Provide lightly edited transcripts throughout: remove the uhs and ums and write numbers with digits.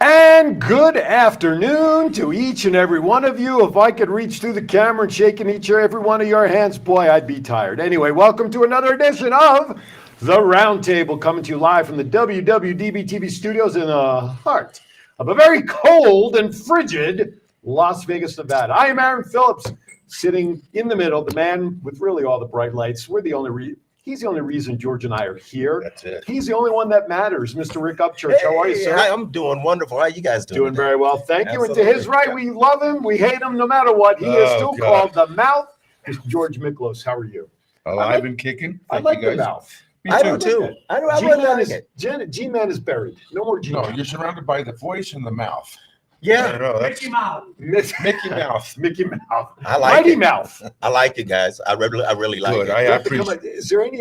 And good afternoon to each and every one of you. If I could reach through the camera and shake in each and every one of your hands, boy, I'd be tired. Anyway, welcome to another edition of The Roundtable, coming to you live from the WWDBTV studios in the heart of a very cold and frigid Las Vegas, Nevada. I am Aaron Phillips, sitting in the middle, the man with really all the bright lights. He's the only reason George and I are here. That's it. He's the only one that matters, Mr. Rick Upchurch. How are you, sir? I'm doing wonderful. How you guys doing? Doing very well. Thank you. Absolutely. And to his right, we love him. We hate him no matter what. He is still called the Mouth. Mr. George Miklos, how are you? Alive and kicking. I like the Mouth. I do too. I like it. G-Man is buried. No more G-Man. No, you're surrounded by the voice and the mouth. Yeah. Mickey Mouse. Mickey Mouth. I like Mighty it. Mouth. I like it, guys. I really like Good. it. I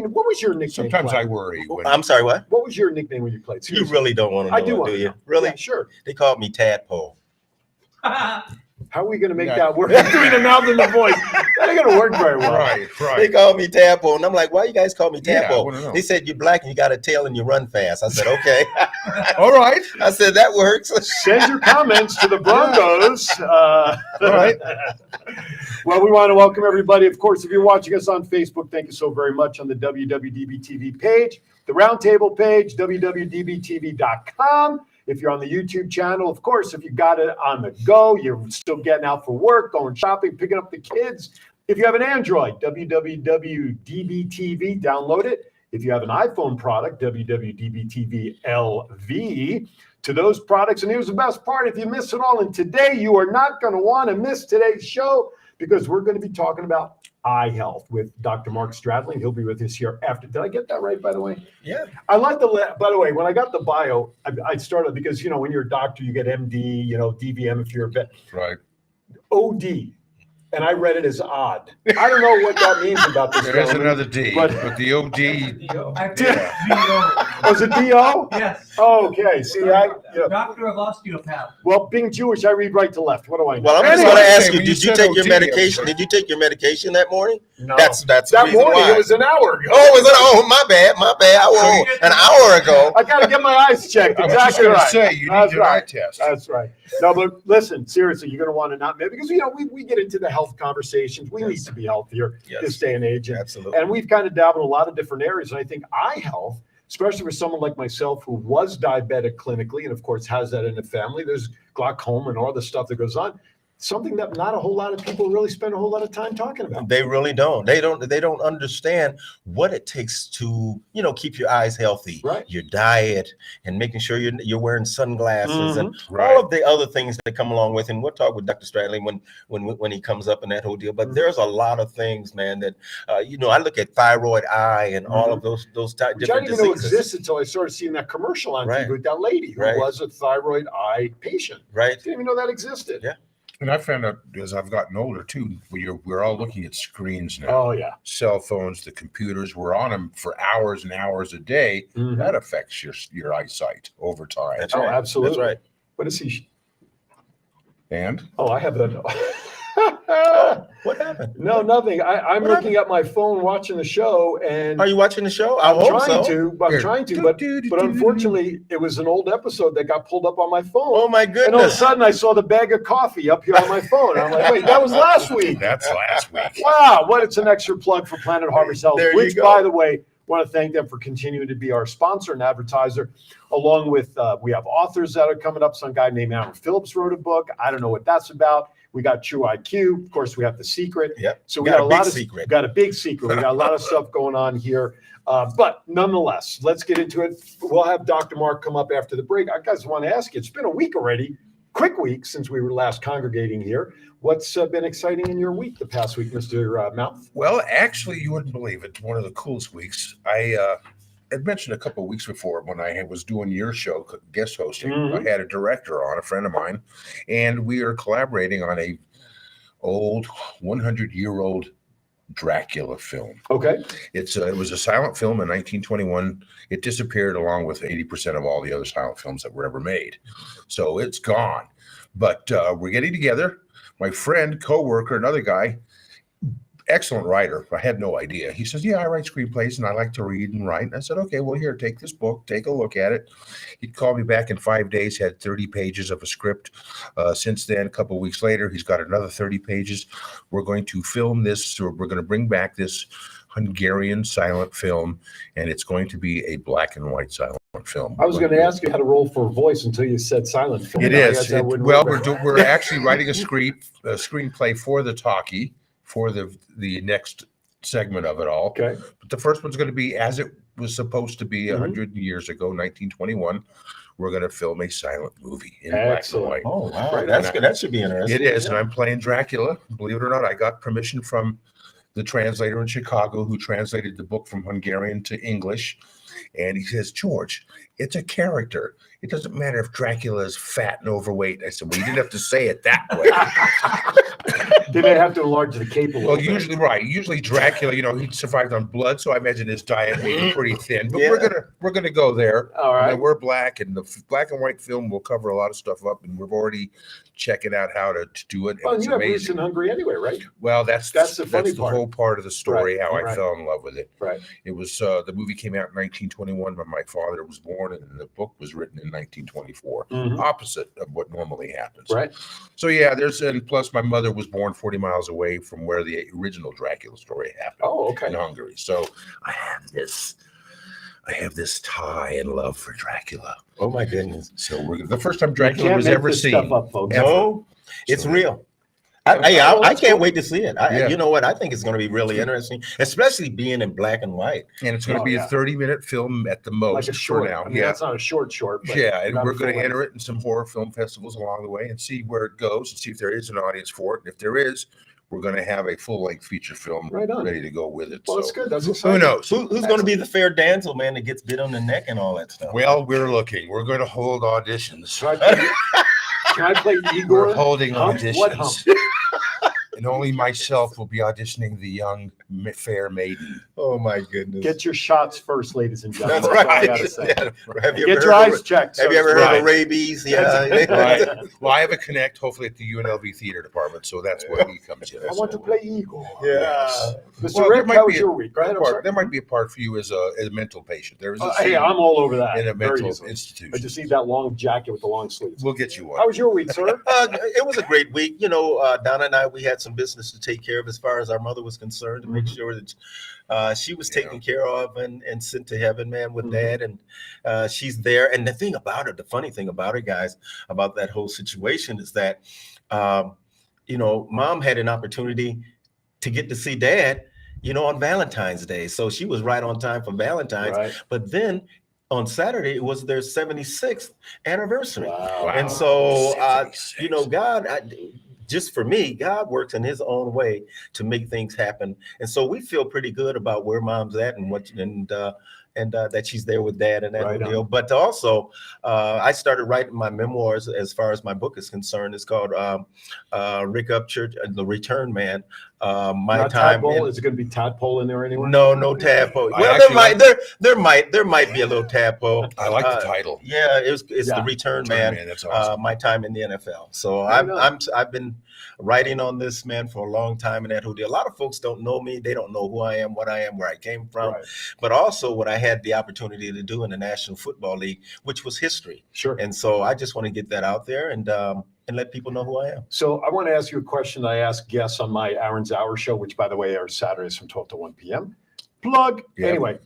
What was your nickname? Sometimes playing? I worry. When, I'm sorry, what? What was your nickname when you played? You really don't want to know, I do want do to you? know. Really? Yeah, sure. They called me Tadpole. How are we going to make that work? Between the mouth and the voice. That ain't going to work very well. right. They called me Tadpole, and I'm like, why you guys call me Yeah, I Tadpole? wanna know. They said, you're black and you got a tail and you run fast. I said, okay. All right. I said, that works. Send your comments to the Broncos. All right. Well, we want to welcome everybody. Of course, if you're watching us on Facebook, thank you so very much on the WWDBTV page, the Roundtable page, WWDBTV.com. If you're on the YouTube channel, of course, if you got it on the go, you're still getting out for work, going shopping, picking up the kids. If you have an Android, WWDBTV, download it. If you have an iPhone product, WWDBTV LV. To those products, and here's the best part, if you miss it all, and today you are not going to want to miss today's show because we're going to be talking about eye health with Dr. Mark Stradling. He'll be with us here after. Did I get that right, by the way? Yeah. I like by the way, when I got the bio, I started because, when you're a doctor, you get MD, DVM if you're a vet. Right. OD. And I read it as odd. I don't know what that means about this. There is another D, but the OD. Was it DO? Yes. Okay. See, Doctor of osteopath. well, being Jewish, I read right to left. What do I know? Well, I'm just Anyway, going to ask you, when did you you said take your OT, medication? Did you take your medication that morning? No. That's the that reason morning. why. It was an hour ago. Oh, was it? Oh, my bad. An hour ago. I got to get my eyes checked. I was just Exactly going to right. say, you need your eye test. That's right. No, but listen, seriously, you're going to want to not because we get into the health conversations. We need to be healthier this day and age, Absolutely. and we've kind of dabbled in a lot of different areas. And I think eye health, especially for someone like myself who was diabetic clinically, and of course has that in the family. There's glaucoma and all the stuff that goes on. Something that not a whole lot of people really spend a whole lot of time talking about. They really don't. They don't understand what it takes to, keep your eyes healthy. Right. Your diet and making sure you're wearing sunglasses and Right. all of the other things that come along with. And we'll talk with Dr. Stradley when he comes up in that whole deal. But there's a lot of things, man, that I look at thyroid eye and all of those Which different I didn't even know diseases. existed until I started seeing that commercial on TV with that lady who was a thyroid eye patient. Right. Didn't even know that existed. Yeah. And I found out as I've gotten older too, we're all looking at screens now. Oh yeah. Cell phones, the computers, we're on them for hours and hours a day. Mhm. That affects your eyesight over time. That's Oh, right. absolutely. That's right. What is he? And Oh, I have that. What happened? No, nothing. I'm What looking at my phone watching the show, and Are you watching the show? I I'm hope trying so. to, but unfortunately, it was an old episode that got pulled up on my phone. Oh my And all of a goodness. sudden, I saw the bag of coffee up here on my phone. I'm like, wait, that was last week. that's last week. Wow, it's an extra plug for Planet Harvest Health, There you which, go. by the way, want to thank them for continuing to be our sponsor and advertiser, along with we have authors that are coming up. Some guy named Aaron Phillips wrote a book. I don't know what that's about. We got True IQ. Of course, we have The Secret. Yep. So we got a lot of secret. got a big secret. We got a lot of stuff going on here. But nonetheless, let's get into it. We'll have Dr. Mark come up after the break. I guys want to ask you, it's been a week already, quick week since we were last congregating here. What's been exciting in your week the past week, Mr. Mouth? Well, actually, you wouldn't believe it. One of the coolest weeks. I had mentioned a couple of weeks before when I was doing your show, guest hosting. Mhm. I had a director on, a friend of mine, and we are collaborating on a old 100-year-old Dracula film. Okay. It was a silent film in 1921. It disappeared along with 80% of all the other silent films that were ever made. So it's gone. But we're getting together. My friend, coworker, another guy, excellent writer. I had no idea. He says, yeah, I write screenplays and I like to read and write. And I said, okay, well, here, take this book, take a look at it. He called me back in 5 days, had 30 pages of a script. Since then, a couple of weeks later, he's got another 30 pages. We're going to film this, or we're going to bring back this Hungarian silent film, and it's going to be a black and white silent film. I was going to ask you how to roll for a voice until you said silent film. It I is. guess that wouldn't Well, work. we're actually writing a screenplay for the talkie for the next segment of it all. Okay. But the first one's going to be as it was supposed to be Mhm. 100 years ago, 1921. We're going to film a silent movie in black and Excellent. white. Oh, wow. Right. That's good. That should be interesting. It is, and I'm playing Dracula. Believe it or not, I got permission from the translator in Chicago who translated the book from Hungarian to English. And he says, George, it's a character. It doesn't matter if Dracula is fat and overweight. I said, well, you didn't have to say it that way. Did they have to enlarge the cape a little Well, bit? usually Dracula, he survived on blood, so I imagine his diet made him pretty thin. But Yeah. we're gonna go there. All right. And we're black, and the black and white film will cover a lot of stuff up, and we're already checking out how to do it. And Well, it's you have roots amazing. in Hungary anyway, right? Well, that's the funny part. whole part of the story, Right, how I right. fell in love with it. Right. It was the movie came out in 1921 when my father was born, and the book was written in 1924. Mhm. Opposite of what normally happens. Right. So yeah, and plus my mother was born 40 miles away from where the original Dracula story happened Oh, in okay. Hungary. So I have this tie and love for Dracula. Oh, my goodness. So the first time You Dracula can't was make ever this seen. stuff up, folks. Ever. No, it's So- real. Well, I that's can't cool. wait to see it. Yeah. You know what? I think it's going to be really interesting, especially being in black and white. And it's going to Oh, be yeah. a 30-minute film at the most Like a for short. now. I mean, Yeah. that's not a short, but Yeah, and not a we're going full to enter it in some horror film festivals along the way and see where it goes and see if there is an audience for it. And if there is, we're going to have a full-length feature film Right on. ready to go with it. Well, that's So good. That's who exciting. knows? Who's going to be the fair damsel, man, that gets bit on the neck and all that stuff? Well, we're looking. We're going to hold auditions. Can I play Igor? We're holding Hump? What auditions. hump? And only myself will be auditioning the young fair maiden. Oh, my goodness. Get your shots first, ladies and gentlemen. That's That's all I right. gotta say. Yeah. Have you Get ever your heard eyes of, checked. have you ever heard Right. of rabies? Yeah. Right. Well, I have a connect, hopefully, at the UNLV theater department, so that's where he comes in. I want to play Igor. Yeah. Mr. Well, Rick, how was your week? Go ahead. I'm sorry. There might be a part for you as a mental patient. There is a Hey, scene I'm all over that. in a Very mental easily. institution. I just need that long jacket with the long sleeves. We'll get you one. How was your week, sir? It was a great week. Donna and I, we had some business to take care of as far as our mother was concerned, to make sure that she was taken care of and sent to heaven, man, with Dad. And she's there. And the funny thing about it, guys, about that whole situation is that, Mom had an opportunity to get to see Dad, on Valentine's Day. So she was right on time for Valentine's. Right. But then on Saturday, it was their 76th anniversary. Wow. And so, 76. God, just for me, God works in his own way to make things happen. And so we feel pretty good about where Mom's at and that she's there with Dad and that Right whole on. deal. But also, I started writing my memoirs as far as my book is concerned. It's called Rick Upchurch, The Return Man. My Not time. tadpole? Is it going to be tadpole in there anywhere? No tadpole. I Well, actually there might be a little tadpole. I like the title. Yeah, it's Yeah. The Return Man. That's awesome. My time in the NFL. So Right on. I've been writing on this, man, for a long time, and that whole deal. A lot of folks don't know me. They don't know who I am, what I am, where I came from, Right. but also what I had the opportunity to do in the National Football League, which was history. Sure. And so I just want to get that out there and let people know who I am. So I want to ask you a question I ask guests on my Aaron's Hour show, which, by the way, airs Saturdays from 12 to 1 p.m. Plug. Yeah. Anyway,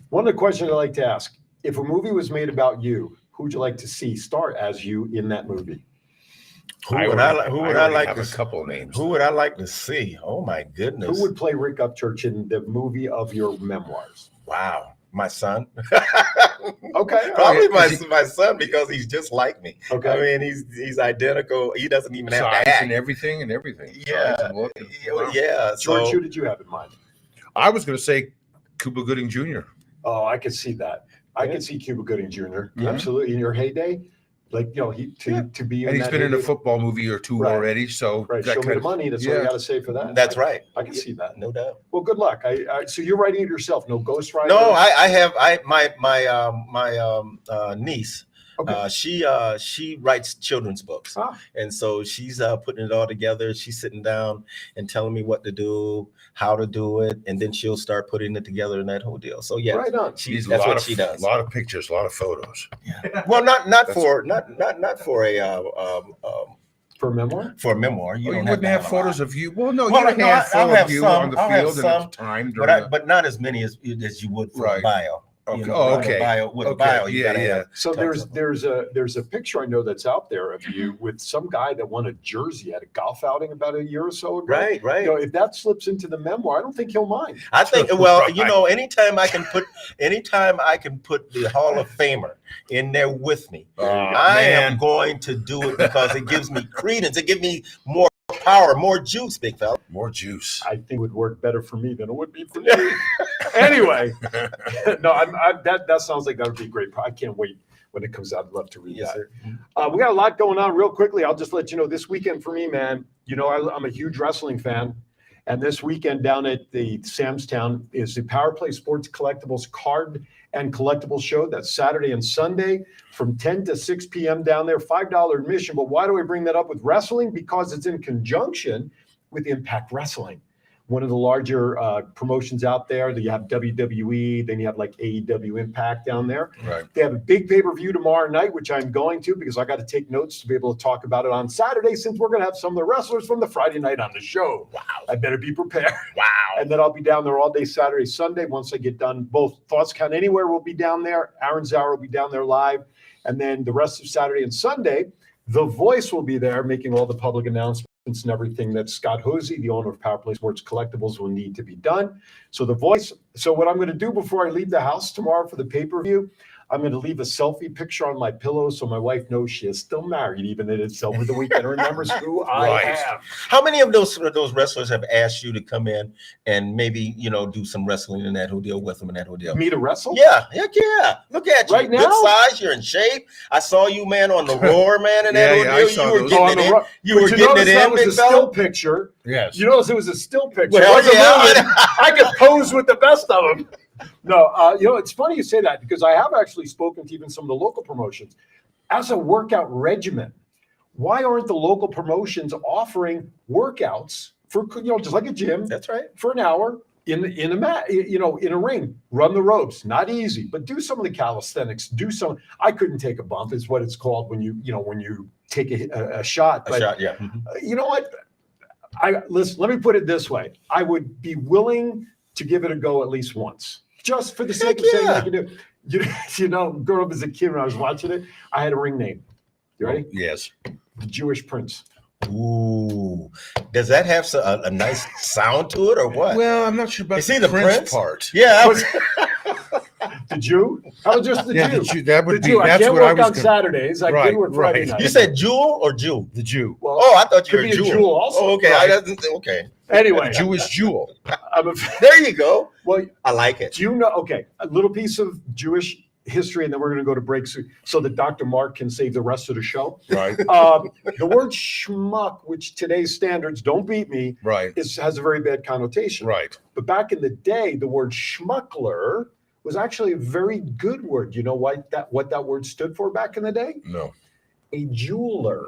one of the questions I like to ask, if a movie was made about you, who would you like to see star as you in that movie? Who would I like have to a couple of names? Who would I like to see? Oh my goodness! Who would play Rick Upchurch in the movie of your memoirs? Wow, my son. Okay. Probably all right. my son, because he's just like me. Okay. I mean, he's identical. He doesn't even have Size to act. and everything. Yeah. Size and look and- Yeah. George, So who did you have in mind? I was going to say Cuba Gooding Jr. Oh, I could see that. I could see Cuba Gooding Jr. Yeah. Absolutely in your heyday, like to be. And he's been in a football movie or two Right. already. So Right, that show me kind the of- money. That's all you got to say for that. That's right. I can see that. No doubt. Well, good luck. So you're writing it yourself. No ghostwriter. No, I have my niece. Okay. She writes children's books, and so she's putting it all together. She's sitting down and telling me what to do, how to do it, and then she'll start putting it together in that whole deal. So yeah, Right on. that's what she does. A lot of pictures, a lot of photos. Well, not for a For a memoir? for a memoir. You don't wouldn't have to photos lot. of you. Well, no, Well, you had a handful I'll have of you some. on the I'll have field some, at the time. During but not as many as you would for a Right. bio. Okay. You know, Oh, with okay. a bio, with a Okay. bio, you Yeah, gotta yeah. have So tons of them. there's a picture I know that's out there of you with some guy that won a jersey at a golf outing about a year or so ago. Right. You know, if that slips into the memoir, I don't think he'll mind. I think, well, Right. you know, anytime I can put the Hall of Famer in there with me, I am going to do it because it gives me credence. It gives me more power, more juice, big fella. more juice. I think it would work better for me than it would be for you. Anyway, no, that sounds like that would be great. I can't wait when it comes out. I'd love to read Yes, that. sir. We got a lot going on real quickly. I'll just let you know this weekend for me, man, you know, I'm a huge wrestling fan. And this weekend down at the Sam's Town is the Power Play Sports Collectibles Card and Collectibles Show. That's Saturday and Sunday from 10 to 6 p.m. down there, $5 admission. But why do I bring that up with wrestling? Because it's in conjunction with Impact Wrestling, one of the larger promotions out there. You have WWE, then you have like AEW Impact down there. Right. They have a big pay-per-view tomorrow night, which I'm going to because I got to take notes to be able to talk about it on Saturday since we're going to have some of the wrestlers from the Friday night on the show. Wow. I better be prepared. Wow. And then I'll be down there all day Saturday, Sunday. Once I get done, both Thoughts Count Anywhere will be down there. Aaron Zauer will be down there live. And then the rest of Saturday and Sunday, The Voice will be there making all the public announcements and everything that Scott Hosey, the owner of Power Play Sports Collectibles, will need to be done. So The Voice. So what I'm going to do before I leave the house tomorrow for the pay-per-view, I'm going to leave a selfie picture on my pillow so my wife knows she is still married, even if it's over the weekend. Remembers who I Right. am. How many of those wrestlers have asked you to come in and maybe, you know, do some wrestling in that whole deal with them in that whole deal? Me to wrestle? Yeah, heck yeah. Look at you. Right now? Good size, you're in shape. I saw you, man, on the roar, man, in that Yeah, whole I deal. saw You were those. getting On it the in. ro- You were But getting notice it that in, was big a still fella. picture. Yes. You notice it was a still picture. Well, It wasn't yeah. moving. I could pose with the best of them. No, you know, it's funny you say that because I have actually spoken to even some of the local promotions. As a workout regimen, why aren't the local promotions offering workouts for, you know, just like a gym That's right. for an hour in a mat, you know, in a ring, run the ropes, not easy, but do some of the calisthenics, do some. I couldn't take a bump is what it's called when you take a shot. A But shot, yeah. you know what? Listen, let me put it this way. I would be willing to give it a go at least once, just for the sake of saying yeah. I can do it. You know, growing up as a kid when I was watching it, I had a ring name. You ready? Yes. The Jewish Prince. Ooh. Does that have a nice sound to it or what? Well, I'm not sure about Is he the prince? part. Yeah. The Jew? How about just the Yeah, Jew? that The would be. Jew. I That's can't what I work was on gonna. Saturdays. I Right, can work Friday right. night. You said Jewel or Jew? The Jew. Well, Oh, I thought you were could a be a Jewel. jewel also. Oh, okay. Right. Okay. Anyway, Jewish jewel. I'm a, There you go. well, I like it. do you know? Okay, a little piece of Jewish history, and then we're going to go to break so that Dr. Mark can save the rest of the show. Right. The word schmuck, which today's standards don't beat me, Right. has a very bad connotation. Right. But back in the day, the word schmuckler was actually a very good word. You know what that word stood for back in the day? No. A jeweler.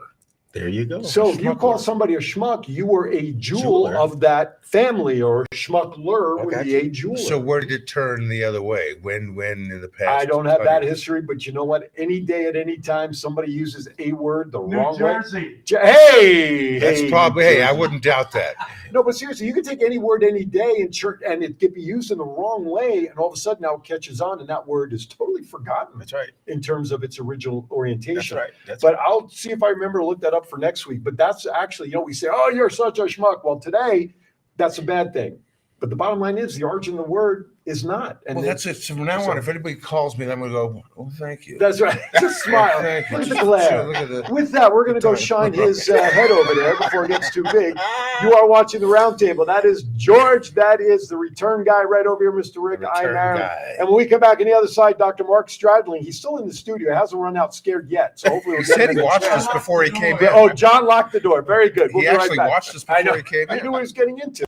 There you go. So if you call schmuckler. somebody a schmuck, you were a jewel Jeweler. of that family, or schmuckler would Okay. be a jeweler. So where did it turn the other way? When in the past? I don't have that history, but you know what? Any day at any time, somebody uses a word the New wrong Jersey. way. Hey, That's hey, probably. New Hey, I Jersey. wouldn't doubt that. No, but seriously, you can take any word any day and it could be used in the wrong way, and all of a sudden now it catches on, and that word is totally forgotten That's right. in terms of its original orientation. That's right. That's But I'll see if I remember to look that up for next week. But that's actually, you know, we say, oh, you're such a schmuck. Well, today, that's a bad thing. But the bottom line is the origin of the word is not. And Well, that's it. So from now on, if anybody calls me, then I'm going to go, oh, thank you. That's right. Just smile. Thank you. Look at the Just- glare. look at the- With that, we're going to go shine his head over there before it gets too big. You are watching the Roundtable. That is George. That is the return guy right over here, Mr. Rick. I'm Return Aaron. guy. And when we come back on the other side, Dr. Mark Stradling. He's still in the studio. Hasn't run out scared yet. So hopefully He we'll get said him he in the watched chat. us before he came in. Oh, John locked the door. Very good. We'll He be right actually back. watched us I before know. he came I in. knew what he was getting into.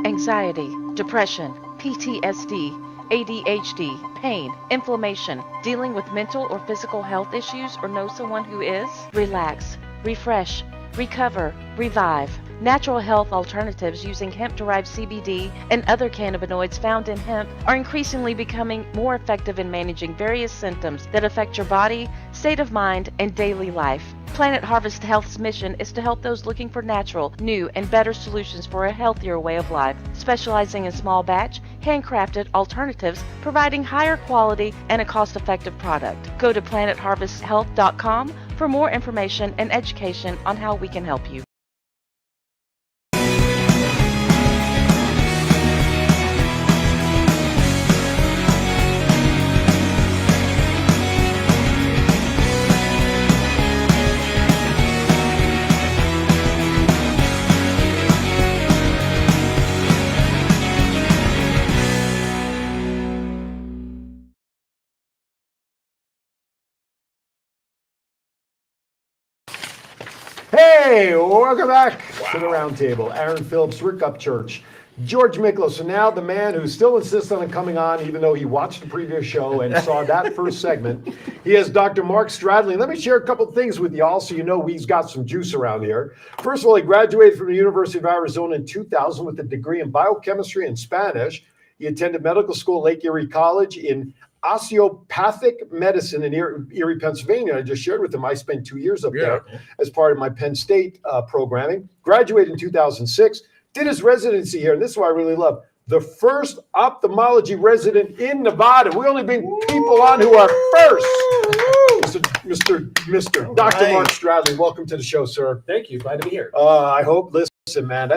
Anxiety, depression, PTSD, ADHD, pain, inflammation, dealing with mental or physical health issues, or know someone who is? Relax, refresh, recover, revive. Natural health alternatives using hemp-derived CBD and other cannabinoids found in hemp are increasingly becoming more effective in managing various symptoms that affect your body, state of mind, and daily life. Planet Harvest Health's mission is to help those looking for natural, new, and better solutions for a healthier way of life, specializing in small batch, handcrafted alternatives, providing higher quality and a cost-effective product. Go to planetharvesthealth.com for more information and education on how we can help you. Hey, welcome back to the Roundtable. Aaron Phillips, Rick Upchurch, George Miklos, and now the man who still insists on coming on, even though he watched the previous show and saw that first segment. He is Dr. Mark Stradling. Let me share a couple things with y'all so you know he's got some juice around here. First of all, he graduated from the University of Arizona in 2000 with a degree in biochemistry and Spanish. He attended medical school at Lake Erie College in osteopathic medicine in Erie, Pennsylvania. I just shared with him. I spent 2 years up there as part of my Penn State programming. Graduated in 2006. Did his residency here, and this is what I really love. The first ophthalmology resident in Nevada. We only bring people on who are first. Mr. Dr. Mark Stradling, welcome to the show, sir. Thank you. Glad to be here. I hope. Listen, man.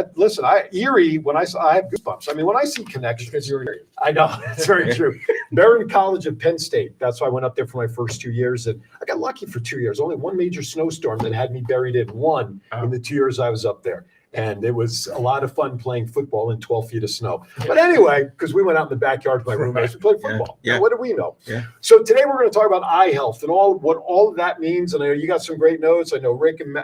Erie. When I have goosebumps. I mean, when I see connections, Because you're here. I know that's very true. Barron College at Penn State. That's why I went up there for my first 2 years, and I got lucky for 2 years. Only one major snowstorm that had me buried in one in the 2 years I was up there. And it was a lot of fun playing football in 12 feet of snow. But anyway, because we went out in the backyard with my roommates, we played football. Yeah. What do we know? Yeah. So today we're going to talk about eye health and what all of that means. And I know you got some great notes. I know Rick and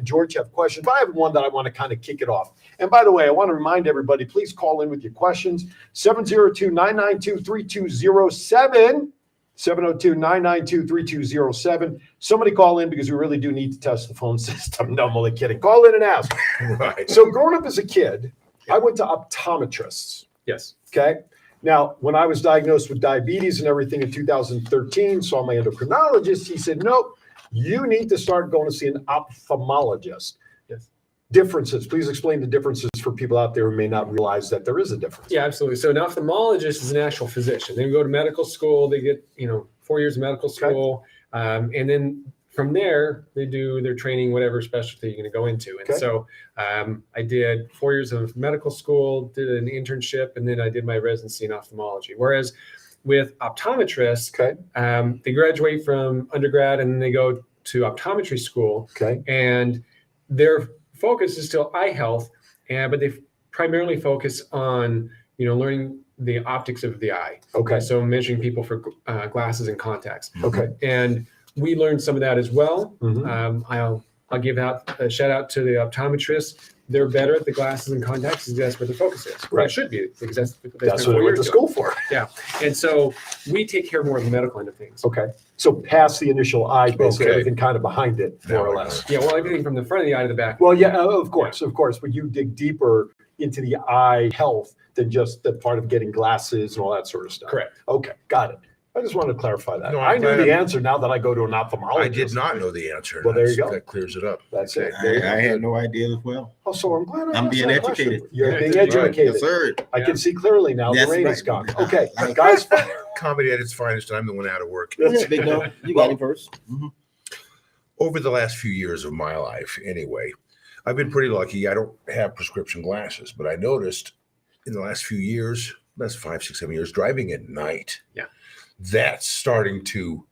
George have questions, but I have one that I want to kind of kick it off. And by the way, I want to remind everybody, please call in with your questions. 702-992-3207. 702-992-3207. Somebody call in because we really do need to test the phone system. No, I'm only kidding. Call in and ask. Right. So growing up as a kid, I went to optometrists. Yes. Okay. Now, when I was diagnosed with diabetes and everything in 2013, saw my endocrinologist, he said, nope, you need to start going to see an ophthalmologist. Yes. Differences. Please explain the differences for people out there who may not realize that there is a difference. Yeah, absolutely. So an ophthalmologist is an actual physician. They go to medical school. They get 4 years of medical school, and then from there they do their training, whatever specialty you're going to go into. And so I did 4 years of medical school, did an internship, and then I did my residency in ophthalmology. Whereas with optometrists, they graduate from undergrad and then they go to optometry school, and their focus is still eye health, but they primarily focus on learning the optics of the eye. So measuring people for glasses and contacts. And we learned some of that as well. I'll give out a shout out to the optometrists. They're better at the glasses and contacts because that's where the focus is. Right. It should be because that's what I went to school for. Yeah. And so we take care more of the medical end of things. So past the initial eye, basically everything kind of behind it, more or less. Yeah. Well, everything from the front of the eye to the back. Well, yeah, of course. But you dig deeper into the eye health than just the part of getting glasses and all that sort of stuff. Correct. Okay, got it. I just wanted to clarify that. No, I knew the answer now that I go to an ophthalmologist. I did not know the answer. Well, there you go. That clears it up. That's it. I had no idea as well. Oh, so I'm glad I'm being educated. You're being Right. educated. Yes, sir. I can see clearly now. That's the rain right. is gone. Okay, guys. Comedy at its finest, and I'm the one out of work. Yeah, big no. You got him first. Over the last few years of my life, anyway, I've been pretty lucky. I don't have prescription glasses, but I noticed in the last few years, last 5, 6, 7 years, driving at night. Yeah. That's starting to,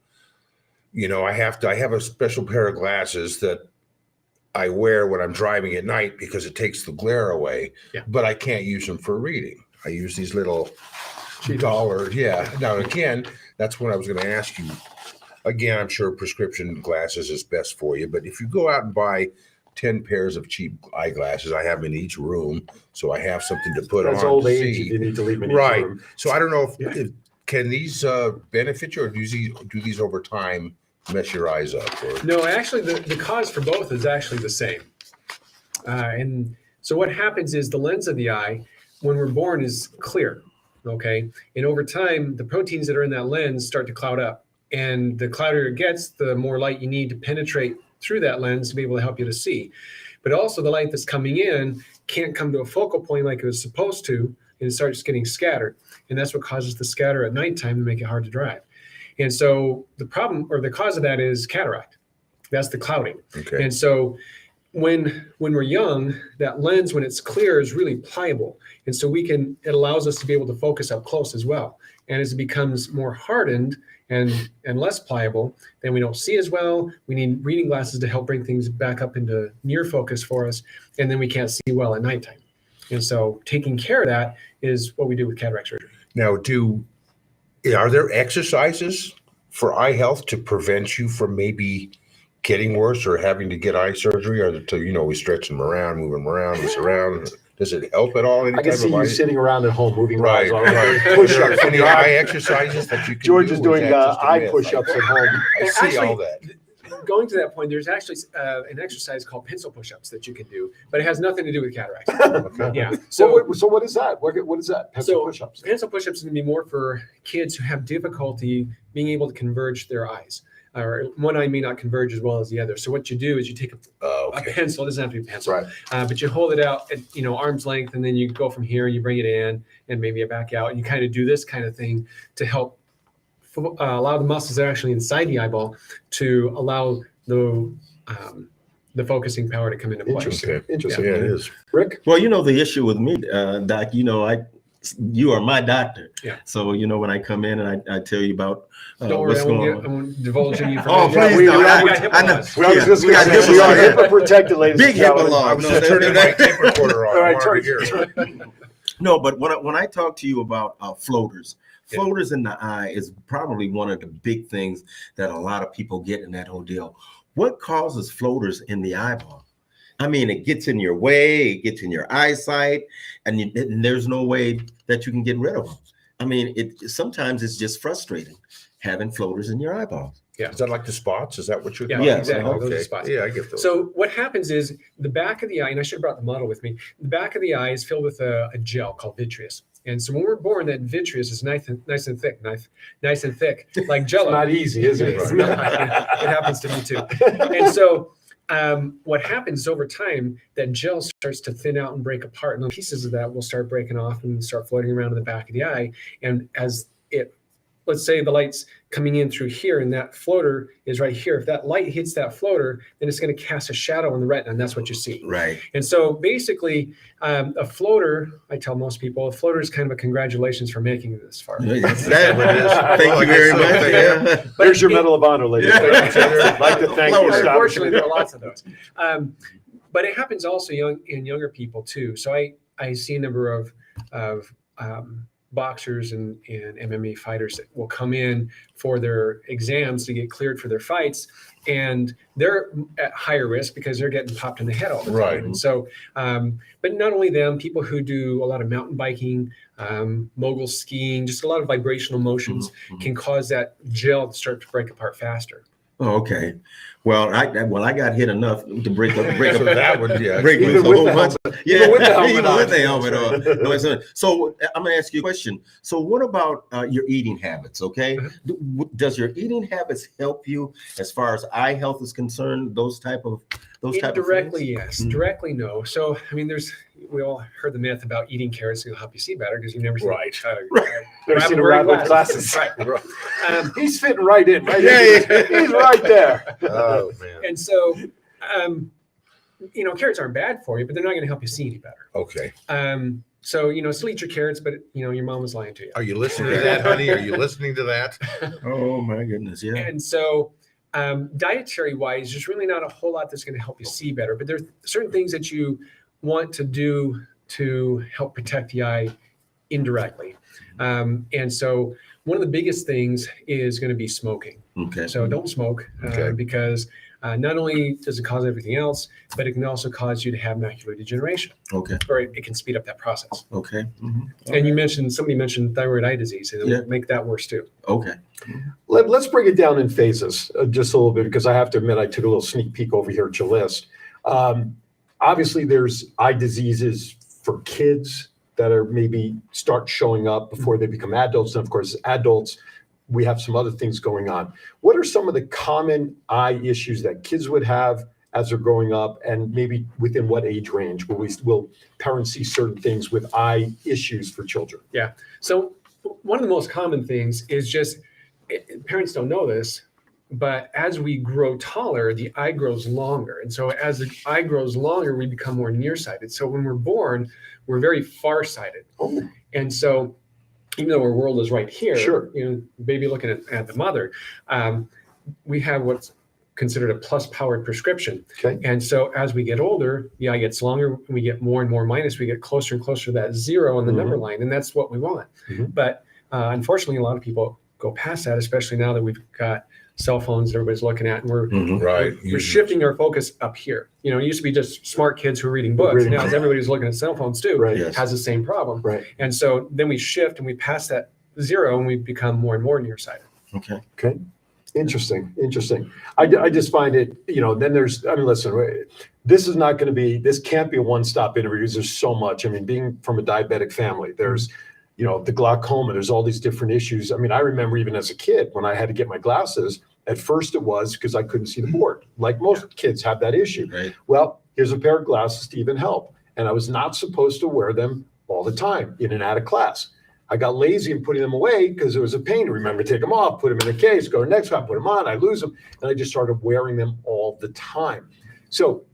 I have a special pair of glasses that I wear when I'm driving at night because it takes the glare away, but I can't use them for reading. I use these little dollars. Yeah. Now, again, that's what I was going to ask you. Again, I'm sure prescription glasses is best for you, but if you go out and buy 10 pairs of cheap eyeglasses, I have them in each room, so I have something to put That's on old to age see. if you need to leave them in each Right. room. So I don't know if can these benefit you, or do these over time mess your eyes up? Or? No, actually, the cause for both is actually the same. And so what happens is the lens of the eye, when we're born, is clear, okay? And over time, the proteins that are in that lens start to cloud up. And the cloudier it gets, the more light you need to penetrate through that lens to be able to help you to see. But also the light that's coming in can't come to a focal point like it was supposed to, and it starts getting scattered. And that's what causes the scatter at nighttime to make it hard to drive. And so the problem, or the cause of that, is cataract. That's the clouding. Okay. And so when we're young, that lens, when it's clear, is really pliable. And so it allows us to be able to focus up close as well. And as it becomes more hardened and less pliable, then we don't see as well. We need reading glasses to help bring things back up into near focus for us. And then we can't see well at nighttime. And so taking care of that is what we do with cataract surgery. Now, are there exercises for eye health to prevent you from maybe getting worse or having to get eye surgery, or we stretch them around, move them around, this around? Does it help at all? I can see you sitting around at home moving right. push-ups. Any eye exercises that you can George do? is doing eye push-ups at home. I see all that. Going to that point, there's actually an exercise called pencil push-ups that you can do, but it has nothing to do with cataracts. Okay. Yeah. So what is that? What is that? Pencil push-ups. Pencil push-ups is going to be more for kids who have difficulty being able to converge their eyes, or one eye may not converge as well as the other. So what you do is you take a pencil. It doesn't have to be a pencil, Right. But you hold it out at arm's length, and then you go from here and you bring it in, and maybe you back out, and you kind of do this kind of thing to help allow the muscles that are actually inside the eyeball to allow the focusing power to come into play. Interesting. Yeah, it is. Rick? Well, the issue with me, Doc, you are my doctor. Yeah. So, when I come in and I tell you about Don't worry, what's I going on. won't divulge any Oh, information. please we don't. got I know. We are HIPAA protected, ladies Big and gentlemen. HIPAA law. I was just turning my tape recorder on. All right, I wanted to turn- hear it. No, but when I talk to you about floaters in the eye is probably one of the big things that a lot of people get in that whole deal. What causes floaters in the eyeball? I mean, it gets in your way, it gets in your eyesight, and there's no way that you can get rid of them. I mean, sometimes it's just frustrating having floaters in your eyeballs. Yeah. Is that like the spots? Is that what you're Yeah, talking exactly. about? Those are Okay. spots. Yeah, I get those. So what happens is the back of the eye, and I should have brought the model with me, the back of the eye is filled with a gel called vitreous. And so when we're born, that vitreous is nice and thick, like Jell-O. It's not easy, is it? It's not. It happens to me too. And so what happens over time, that gel starts to thin out and break apart, and the pieces of that will start breaking off and start floating around in the back of the eye. And as let's say the light's coming in through here and that floater is right here. If that light hits that floater, then it's going to cast a shadow on the retina, and that's what you see. Right. And so basically, a floater, I tell most people, a floater is kind of a congratulations for making it this far. That's what it is. Thank you very much. Yeah. There's your Medal of Honor, ladies and gentlemen. I'd like to thank you. Scott. Unfortunately, there are lots of those. But it happens also in younger people too. So I see a number of boxers and MMA fighters that will come in for their exams to get cleared for their fights, and they're at higher risk because they're getting popped in the head all the time. Right. And so, but not only them, people who do a lot of mountain biking, mogul skiing, just a lot of vibrational motions can cause that gel to start to break apart faster. Oh, okay. Well, I got hit enough to break up So that would, yeah. break Even loose a with whole the bunch. Even with the helmet on. with the helmet on. No, it's not. So I'm going to ask you a question. So what about your eating habits? Okay, does your eating habits help you as far as eye health is concerned? Those type of Indirectly, things? yes. Directly, no. So, I mean, we all heard the myth about eating carrots will help you see better because you've never seen Never seen a rabbit with glasses. Right. He's fitting right in. Right Yeah. He's right there. Oh, man. And so, carrots aren't bad for you, but they're not going to help you see any better. Okay. So, still eat your carrots, but your mom was lying to you. Are you listening to that, honey? Are you listening to that? Oh my goodness, yeah. And so dietary wise, there's really not a whole lot that's going to help you see better, but there's certain things that you want to do to help protect the eye indirectly. And so one of the biggest things is going to be smoking. Okay. So don't smoke because not only does it cause everything else, but it can also cause you to have macular degeneration. Okay. Or it can speed up that process. Okay. And somebody mentioned thyroid eye disease, and it'll make that worse too. Okay. Let's break it down in phases just a little bit, because I have to admit I took a little sneak peek over here at your list. Obviously, there's eye diseases for kids that are maybe start showing up before they become adults. And of course, adults, we have some other things going on. What are some of the common eye issues that kids would have as they're growing up, and maybe within what age range will parents see certain things with eye issues for children? Yeah. So one of the most common things is just, parents don't know this, but as we grow taller, the eye grows longer. And so as the eye grows longer, we become more nearsighted. So when we're born, we're very farsighted. Oh. And so even though our world is right here, Sure. baby looking at the mother, we have what's considered a plus powered prescription. Okay. And so as we get older, the eye gets longer, and we get more and more minus, we get closer and closer to that zero on the number line. And that's what we want. But unfortunately, a lot of people go past that, especially now that we've got cell phones that everybody's looking at, and we're shifting our focus up here. It used to be just smart kids who were reading books. Now as everybody's looking at cell phones too, Right. has the same problem. Right. And so then we shift and we pass that zero, and we become more and more nearsighted. Okay. Okay. Interesting. I just find it, then listen, this can't be a one-stop interview because there's so much. I mean, being from a diabetic family, there's, the glaucoma, there's all these different issues. I mean, I remember even as a kid when I had to get my glasses, at first it was because I couldn't see the board. Like most kids have that issue. Right. Well, here's a pair of glasses to even help. And I was not supposed to wear them all the time in and out of class. I got lazy in putting them away because it was a pain to remember to take them off, put them in a case, go to the next one, put them on, I lose them. And I just started wearing them all the time. So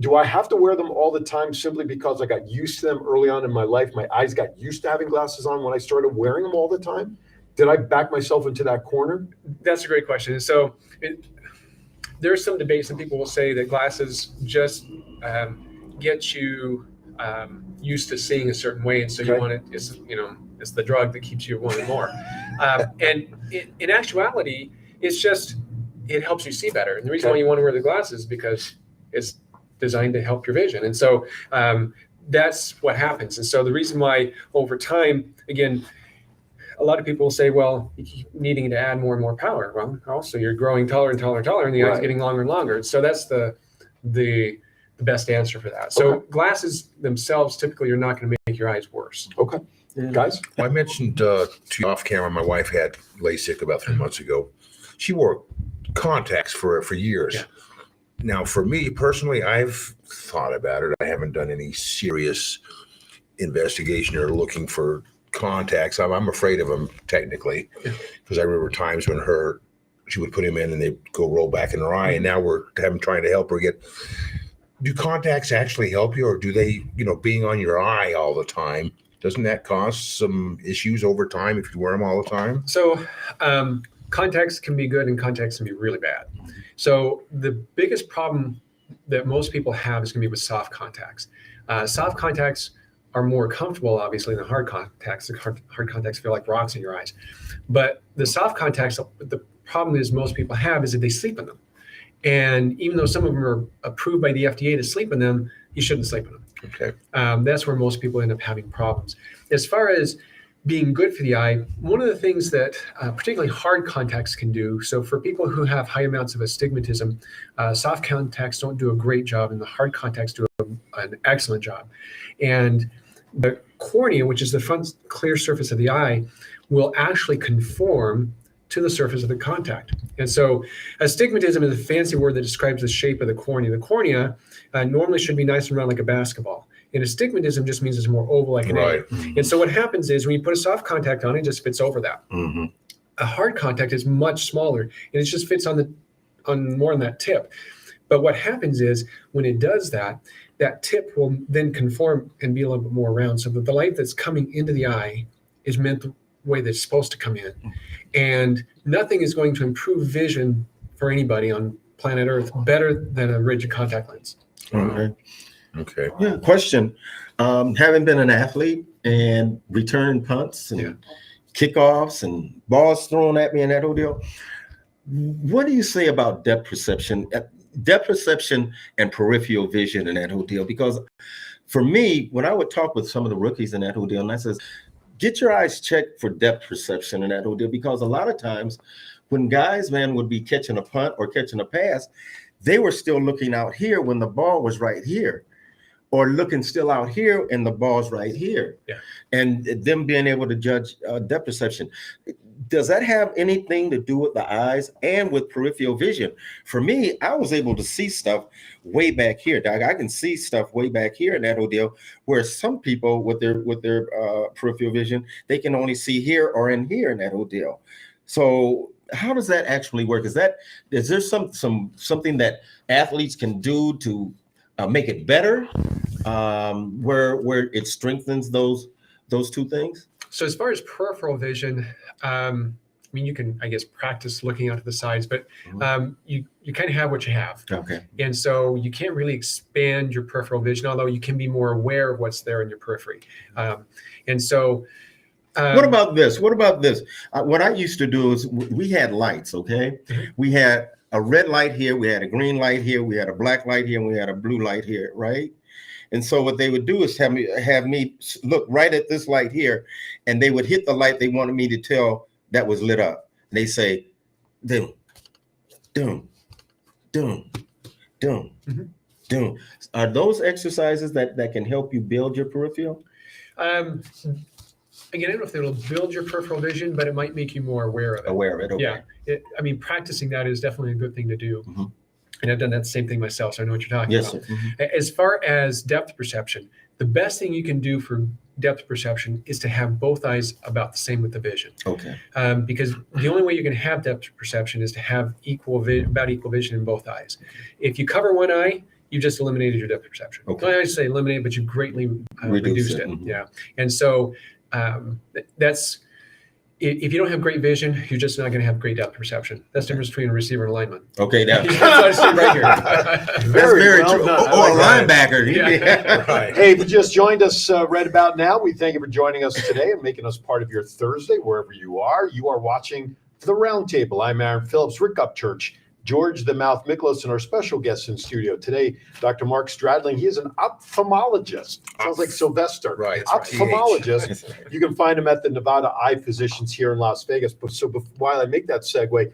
do I have to wear them all the time simply because I got used to them early on in my life? My eyes got used to having glasses on when I started wearing them all the time. Did I back myself into that corner? That's a great question. So there's some debate. Some people will say that glasses just get you used to seeing a certain way, and so you want it. It's the drug that keeps you wanting more. And in actuality, it helps you see better. And the reason why you want to wear the glasses is because it's designed to help your vision. And so that's what happens. And so the reason why over time, again, a lot of people will say, well, you keep needing to add more and more power. Well, also you're growing taller and taller and taller, and the eye's getting longer and longer. So that's the best answer for that. So glasses themselves typically are not going to make your eyes worse. Okay. Guys? I mentioned to you off camera, my wife had LASIK about 3 months ago. She wore contacts for years. Yeah. Now, for me personally, I've thought about it. I haven't done any serious investigation or looking for contacts. I'm afraid of them technically, because I remember times when she would put him in and they'd go roll back in her eye, and now we're trying to help her get. Do contacts actually help you, or do they, being on your eye all the time, doesn't that cause some issues over time if you wear them all the time? So contacts can be good and contacts can be really bad. So the biggest problem that most people have is going to be with soft contacts. Soft contacts are more comfortable, obviously, than hard contacts. The hard contacts feel like rocks in your eyes. But the soft contacts, the problem is most people have is that they sleep in them. And even though some of them are approved by the FDA to sleep in them, you shouldn't sleep in them. Okay. That's where most people end up having problems. As far as being good for the eye, one of the things that particularly hard contacts can do, so for people who have high amounts of astigmatism, soft contacts don't do a great job, and the hard contacts do an excellent job. And the cornea, which is the front clear surface of the eye, will actually conform to the surface of the contact. And so astigmatism is a fancy word that describes the shape of the cornea. The cornea normally should be nice and round like a basketball. And astigmatism just means it's more oval like an egg. And so what happens is when you put a soft contact on, it just fits over that. A hard contact is much smaller, and it just fits more on that tip. But what happens is when it does that, that tip will then conform and be a little bit more round, so that the light that's coming into the eye is meant the way that it's supposed to come in. And nothing is going to improve vision for anybody on planet Earth better than a rigid contact lens. Okay. Okay. Yeah. Question. Having been an athlete and return punts and kickoffs and balls thrown at me and that whole deal, what do you say about depth perception? Depth perception and peripheral vision and that whole deal? Because for me, when I would talk with some of the rookies in that whole deal, and I says, get your eyes checked for depth perception and that whole deal, because a lot of times when guys, man, would be catching a punt or catching a pass, they were still looking out here when the ball was right here, or looking still out here and the ball's right here. Yeah. And them being able to judge depth perception. Does that have anything to do with the eyes and with peripheral vision? For me, I was able to see stuff way back here, Doc. I can see stuff way back here in that whole deal, where some people with their peripheral vision, they can only see here or in here in that whole deal. So how does that actually work? Is there something that athletes can do to make it better, where it strengthens those two things? So as far as peripheral vision, I mean, you can, I guess, practice looking out to the sides, but you kind of have what you have. Okay. And so you can't really expand your peripheral vision, although you can be more aware of what's there in your periphery. And so what about this? What I used to do is we had lights, okay? We had a red light here, we had a green light here, we had a black light here, and we had a blue light here, right? And so what they would do is have me look right at this light here, and they would hit the light they wanted me to tell that was lit up. And they say, doom, doom, doom, doom, doom. Are those exercises that can help you build your peripheral? Again, I don't know if it'll build your peripheral vision, but it might make you more aware of it. Aware of it, okay. Yeah. I mean, practicing that is definitely a good thing to do. And I've done that same thing myself, so I know what you're talking about. Yes, sir. As far as depth perception, the best thing you can do for depth perception is to have both eyes about the same with the vision. Okay. Because the only way you're going to have depth perception is to have about equal vision in both eyes. If you cover one eye, you just eliminated your depth perception. Okay. I say eliminate, but you greatly reduced it. Yeah. And so that's, if you don't have great vision, you're just not going to have great depth perception. That's the difference between a receiver and a lineman. Okay, now That's what I see right here. that's very well true. done. I Or a like that. linebacker. Yeah. Right. Hey, if you just joined us right about now, we thank you for joining us today and making us part of your Thursday, wherever you are. You are watching The Roundtable. I'm Aaron Phillips, Rick Upchurch, George the Mouth Miklos, and our special guest in studio today, Dr. Mark Stradling. He is an ophthalmologist. Sounds like Sylvester. Right. Ophthalmologist. You can find him at the Nevada Eye Physicians here in Las Vegas. While I make that segue,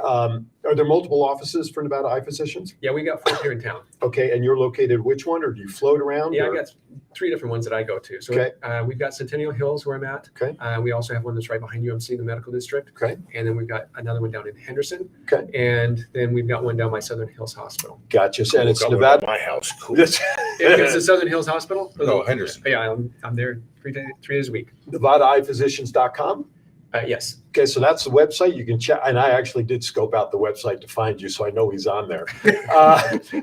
are there multiple offices for Nevada Eye Physicians? Yeah, we got 4 here in town. Okay, and you're located which one, or do you float around? Yeah, or? I got 3 different ones that I go to. So Okay. we've got Centennial Hills where I'm at. Okay. We also have one that's right behind UMC, the medical district. Okay. And then we've got another one down in Henderson. Okay. And then we've got one down by Southern Hills Hospital. Gotcha. And it's Got one Nevada. at my house. Cool. Yes. It's the Southern Hills Hospital? No, Henderson. Yeah, I'm there 3 days a week. NevadaEyePhysicians.com. Yes. Okay, so that's the website. You can check, and I actually did scope out the website to find you, so I know he's on there.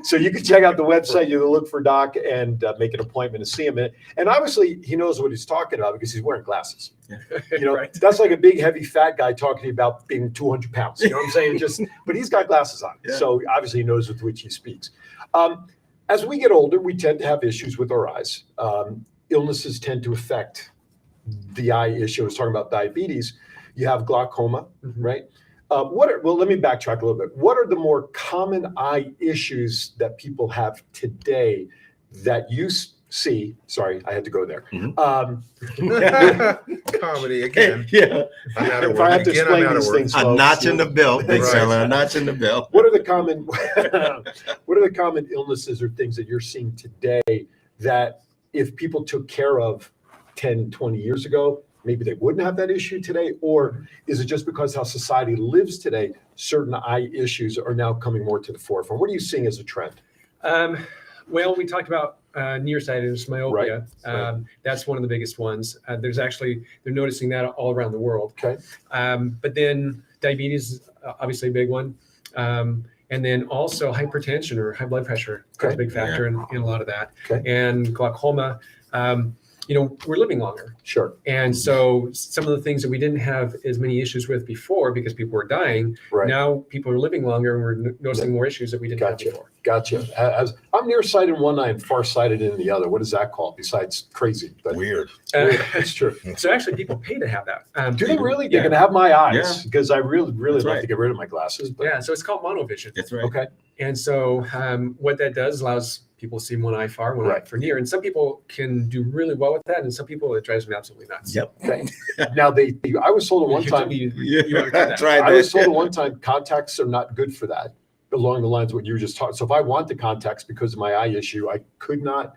So you can check out the website. You can look for Doc and make an appointment to see him. And obviously, he knows what he's talking about because he's wearing glasses. You know, Right. that's like a big, heavy, fat guy talking to you about being 200 pounds. You know what I'm saying? But he's got glasses on, so obviously he knows with which he speaks. As we get older, we tend to have issues with our eyes. Illnesses tend to affect the eye issue. I was talking about diabetes. You have glaucoma, right? Well, let me backtrack a little bit. What are the more common eye issues that people have today that you see? Sorry, I had to go there. Comedy again. Yeah. I'm out of If I have work. to Again, I'm explain out of these work. things, A folks, notch in the belt, big Right. fella. A notch in the belt. what are the common illnesses or things that you're seeing today that if people took care of 10, 20 years ago, maybe they wouldn't have that issue today? Or is it just because how society lives today, certain eye issues are now coming more to the forefront? What are you seeing as a trend? Well, we talked about nearsightedness, myopia. Right. That's one of the biggest ones. They're noticing that all around the world. Okay. But then diabetes is obviously a big one. And And then also hypertension or high blood pressure is a big factor in a lot of that. Okay. And glaucoma. We're living longer. Sure. And so some of the things that we didn't have as many issues with before because people were dying, Right. now people are living longer and we're noticing more issues that we didn't have before. Gotcha. I'm nearsighted in one eye and farsighted in the other. What is that called besides crazy? But Weird. it's true. So actually people pay to have that. Do they really? Yeah. They're going to have my eyes Yeah. because I really That's love right. to get rid of my glasses. But Yeah, so it's called monovision. That's right. okay. And so what that does allows people to see one eye far, one eye Right. for near. And some people can do really well with that. And some people, it drives them absolutely nuts. Yep. Okay. Now I was told at one You time. you want to try that. Tried I was told that. at one time contacts are not good for that. Along the lines of what you were just talking. So if I want the contacts because of my eye issue, I could not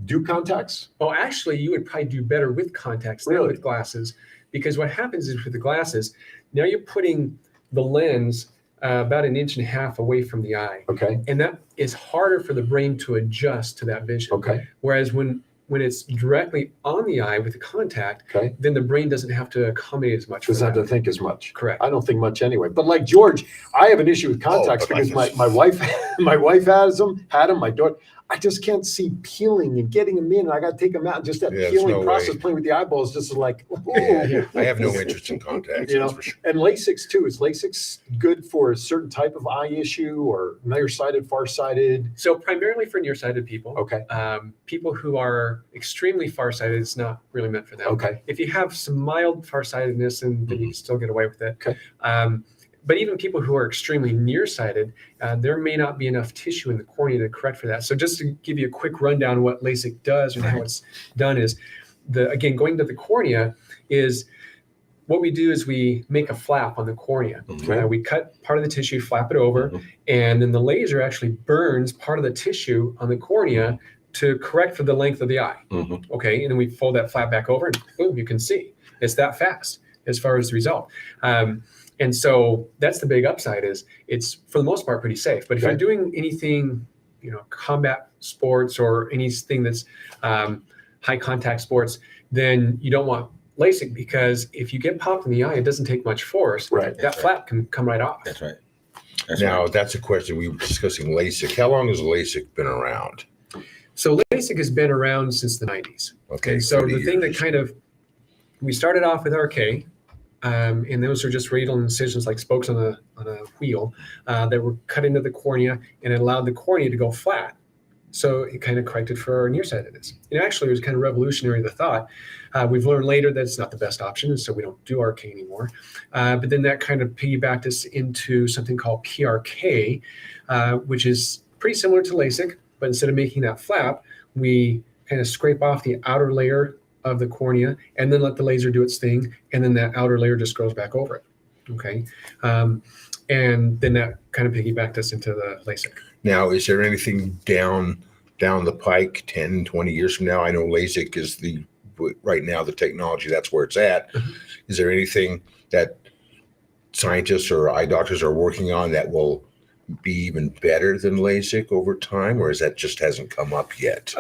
do contacts. Well, actually, you would probably do better with contacts than Really? with glasses, because what happens is with the glasses, now you're putting the lens about 1.5 inches away from the eye, Okay. and that is harder for the brain to adjust to that vision. Okay. Whereas when it's directly on the eye with the contact, Okay. then the brain doesn't have to accommodate as much. For Doesn't have that. to think as much. Correct. I don't think much anyway. But like George, I have an issue with contacts but I because just- my wife my wife had them. My daughter. I just can't see peeling and getting them in. I got to take them out. Just that Yeah, there's peeling no process, way. playing with the eyeballs, just like. Yeah, I have no interest in contacts. You That's know, for sure. and LASIX too. Is LASIX good for a certain type of eye issue or nearsighted, farsighted? So primarily for nearsighted people. Okay. People who are extremely farsighted, it's not really meant for them. Okay. If you have some mild farsightedness, and then you can still get away with it. Okay. But even people who are extremely nearsighted, there may not be enough tissue in the cornea to correct for that. So just to give you a quick rundown of what LASIK does and how it's done is, going to the cornea is what we do is we make a flap on the cornea. Okay. We cut part of the tissue, flap it over, and then the laser actually burns part of the tissue on the cornea to correct for the length of the eye. Mhm. Okay, and then we fold that flap back over, and boom, you can see. It's that fast as far as the result. And so that's the big upside is it's for the most part pretty safe. But if Okay. you're doing anything, combat sports or anything that's high contact sports, then you don't want LASIK, because if you get popped in the eye, it doesn't take much force. Right. That flap can come right off. That's right. That's Now, right. that's a question. We were discussing LASIK. How long has LASIK been around? So LASIK has been around since the 90s. Okay. So 30 the thing years. that we started off with RK, and those are just radial incisions like spokes on a wheel that were cut into the cornea, and it allowed the cornea to go flat. So it kind of corrected for our nearsightedness. And actually, it was kind of revolutionary, the thought. We've learned later that it's not the best option, and so we don't do RK anymore. But then that kind of piggybacked us into something called PRK, which is pretty similar to LASIK, but instead of making that flap, we kind of scrape off the outer layer of the cornea and then let the laser do its thing, and then that outer layer just goes back over it. Okay. And then that kind of piggybacked us into the LASIK. Now, is there anything down the pike 10, 20 years from now? I know LASIK is right now the technology, that's where it's at. Is there anything that scientists or eye doctors are working on that will be even better than LASIK over time, or is that just hasn't come up yet?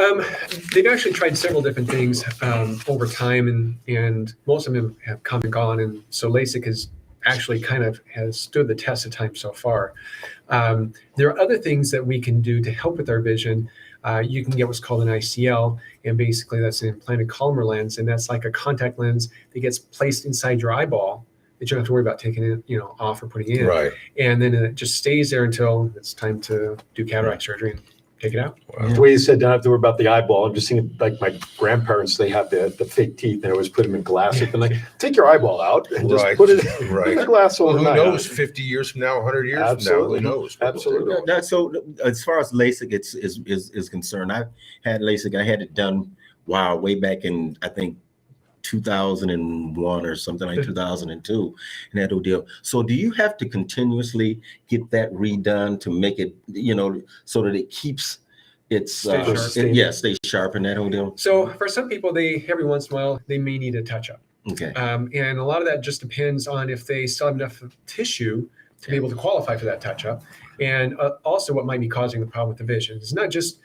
They've actually tried several different things over time, and most of them have come and gone. And so LASIK has actually has stood the test of time so far. There are other things that we can do to help with our vision. You can get what's called an ICL, and basically that's an implanted Collamer lens, and that's like a contact lens that gets placed inside your eyeball that you don't have to worry about taking it, off or putting in. Right. And then it just stays there until it's time to do cataract surgery and take it out. The way you said, don't have to worry about the eyeball. I'm just thinking like my grandparents, they have the fake teeth and I always put them in glass. And like, take your eyeball out and just Right, put it right. in the glass Well, who overnight. knows? 50 years from now, 100 years Absolutely. from now, who knows? Absolutely. So as far as LASIK is concerned, I've had LASIK. I had it done way back in, I think, 2001 or something like 2002, and that whole deal. So do you have to continuously get that redone to make it, so that it keeps its stay sharp and that whole deal? So for some people, every once in a while, they may need a touch-up. Okay. And a lot of that just depends on if they still have enough tissue to be able to qualify for that touch-up, and also what might be causing the problem with the vision. It's not just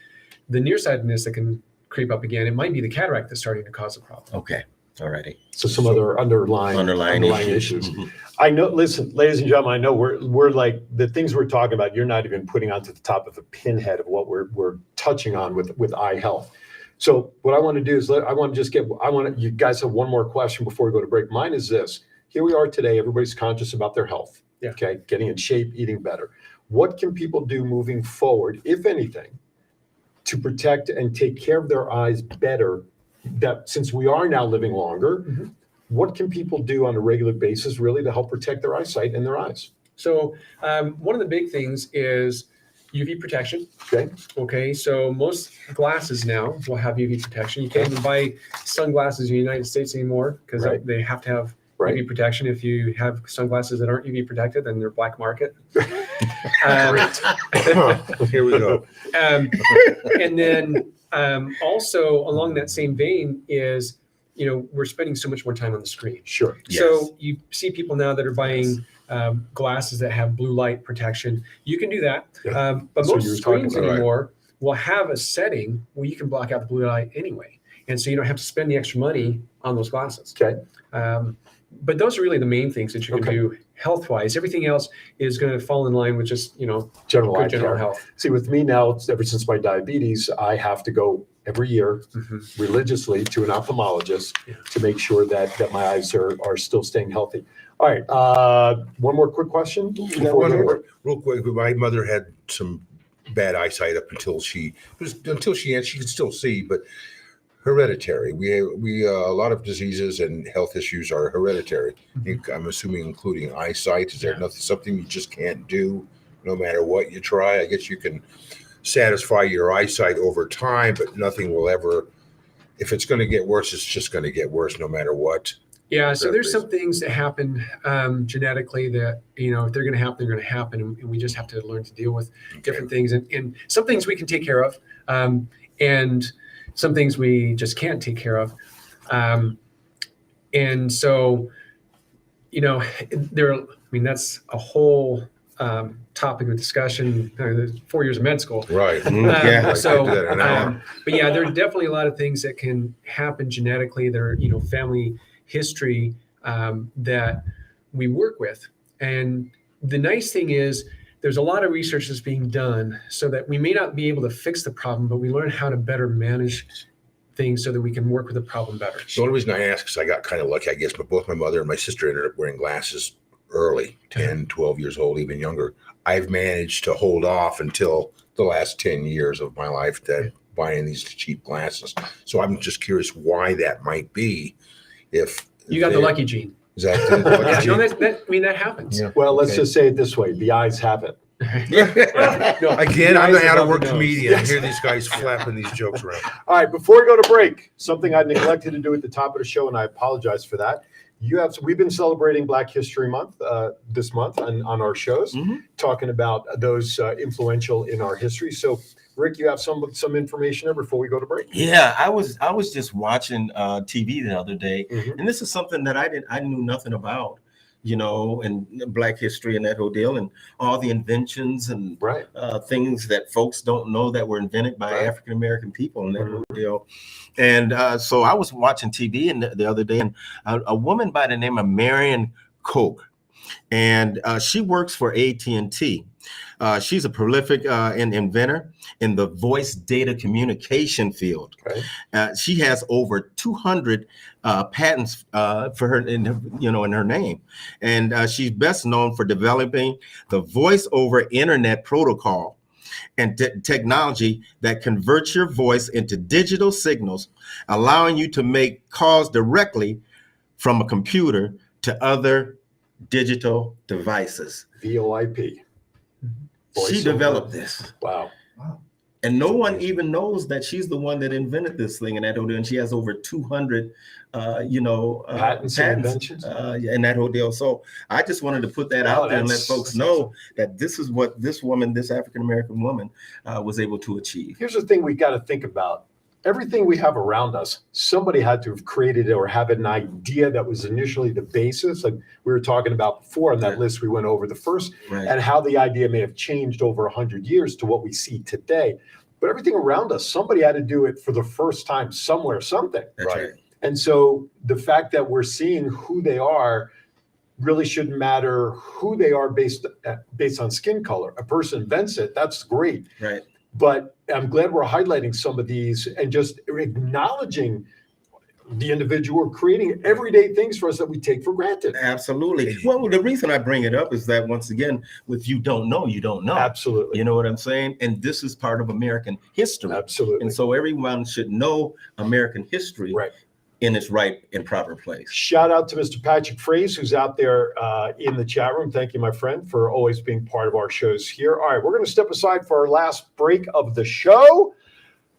the nearsightedness that can creep up again. It might be the cataract that's starting to cause the problem. Okay. Alrighty. So some other underlying issues. I know, listen, ladies and gentlemen, I know we're like, the things we're talking about, you're not even putting onto the top of a pinhead of what we're touching on with eye health. So what I want to do is you guys have one more question before we go to break. Mine is this. Here we are today. Everybody's conscious about their health. Yeah. Okay. Getting in shape, eating better. What can people do moving forward, if anything, to protect and take care of their eyes better? That since we are now living longer, what can people do on a regular basis really to help protect their eyesight and their eyes? So one of the big things is UV protection. Okay. So most glasses now will have UV protection. You can't even buy sunglasses in the United States anymore because they have to have UV protection. If you have sunglasses that aren't UV protected, then they're black market. Here we go. And then also along that same vein is, we're spending so much more time on the screen. Sure. So you see people now that are buying glasses that have blue light protection. You can do that. But most screens anymore will have a setting where you can block out the blue light anyway. And so you don't have to spend the extra money on those glasses. Okay. But those are really the main things that you can do health-wise. Everything else is going to fall in line with just, general health. See, with me now, ever since my diabetes, I have to go every year religiously to an ophthalmologist to make sure that my eyes are still staying healthy. All right. One more quick question. Real quick. My mother had some bad eyesight up until she could still see, but hereditary. We a lot of diseases and health issues are hereditary. I'm assuming including eyesight. Is there something you just can't do no matter what you try? I guess you can satisfy your eyesight over time, but nothing will ever, if it's going to get worse, it's just going to get worse no matter what. Yeah, so there's some things that happen genetically that, if they're going to happen, they're going to happen. And we just have to learn to deal with different things. And some things we can take care of. And some things we just can't take care of. And so, that's a whole topic of discussion, 4 years of med school. Right. But yeah, there are definitely a lot of things that can happen genetically. There are, family history that we work with. And the nice thing is there's a lot of research that's being done so that we may not be able to fix the problem, but we learn how to better manage things so that we can work with the problem better. The only reason I ask is I got kind of lucky, I guess, but both my mother and my sister ended up wearing glasses early, 10, 12 years old, even younger. I've managed to hold off until the last 10 years of my life that buying these cheap glasses. So I'm just curious why that might be. If you got the lucky gene. Is that the lucky gene? That happens. Yeah. Well, let's just say it this way. The eyes have it. Again, I'm an out-of-work comedian. I hear these guys flapping these jokes around. All right, before we go to break, something I neglected to do at the top of the show, and I apologize for that. We've been celebrating Black History Month this month on our shows, talking about those influential in our history. So, Rick, you have some information there before we go to break? Yeah, I was just watching TV the other day, and this is something that I knew nothing about, and Black history and that whole deal, and all the inventions and things that folks don't know that were invented by African American people and that whole deal. And so I was watching TV the other day, and a woman by the name of Marion Koch, and she works for AT&T. She's a prolific inventor in the voice data communication field. She has over 200 patents for her in her name, and she's best known for developing the voice over internet protocol and technology that converts your voice into digital signals, allowing you to make calls directly from a computer to other digital devices. VoIP. She developed this. Wow. And no one even knows that she's the one that invented this thing in that whole deal. And she has over 200, patents and inventions in that whole deal. So I just wanted to put that out there and let folks know that this is what this woman, this African-American woman, was able to achieve. Here's the thing we got to think about. Everything we have around us, somebody had to have created it or have an idea that was initially the basis. Like we were talking about before on that list we went over the first, and how the idea may have changed over 100 years to what we see today. But everything around us, somebody had to do it for the first time somewhere, something. That's right. And so the fact that we're seeing who they are really shouldn't matter who they are based on skin color. A person invents it, that's great. Right. But I'm glad we're highlighting some of these and just acknowledging the individual, creating everyday things for us that we take for granted. Absolutely. Well, the reason I bring it up is that once again, with you don't know, you don't know. Absolutely. You know what I'm saying? And this is part of American history. Absolutely. And so everyone should know American history in its right and proper place. Shout out to Mr. Patrick Fraze, who's out there in the chat room. Thank you, my friend, for always being part of our shows here. All right, we're going to step aside for our last break of the show,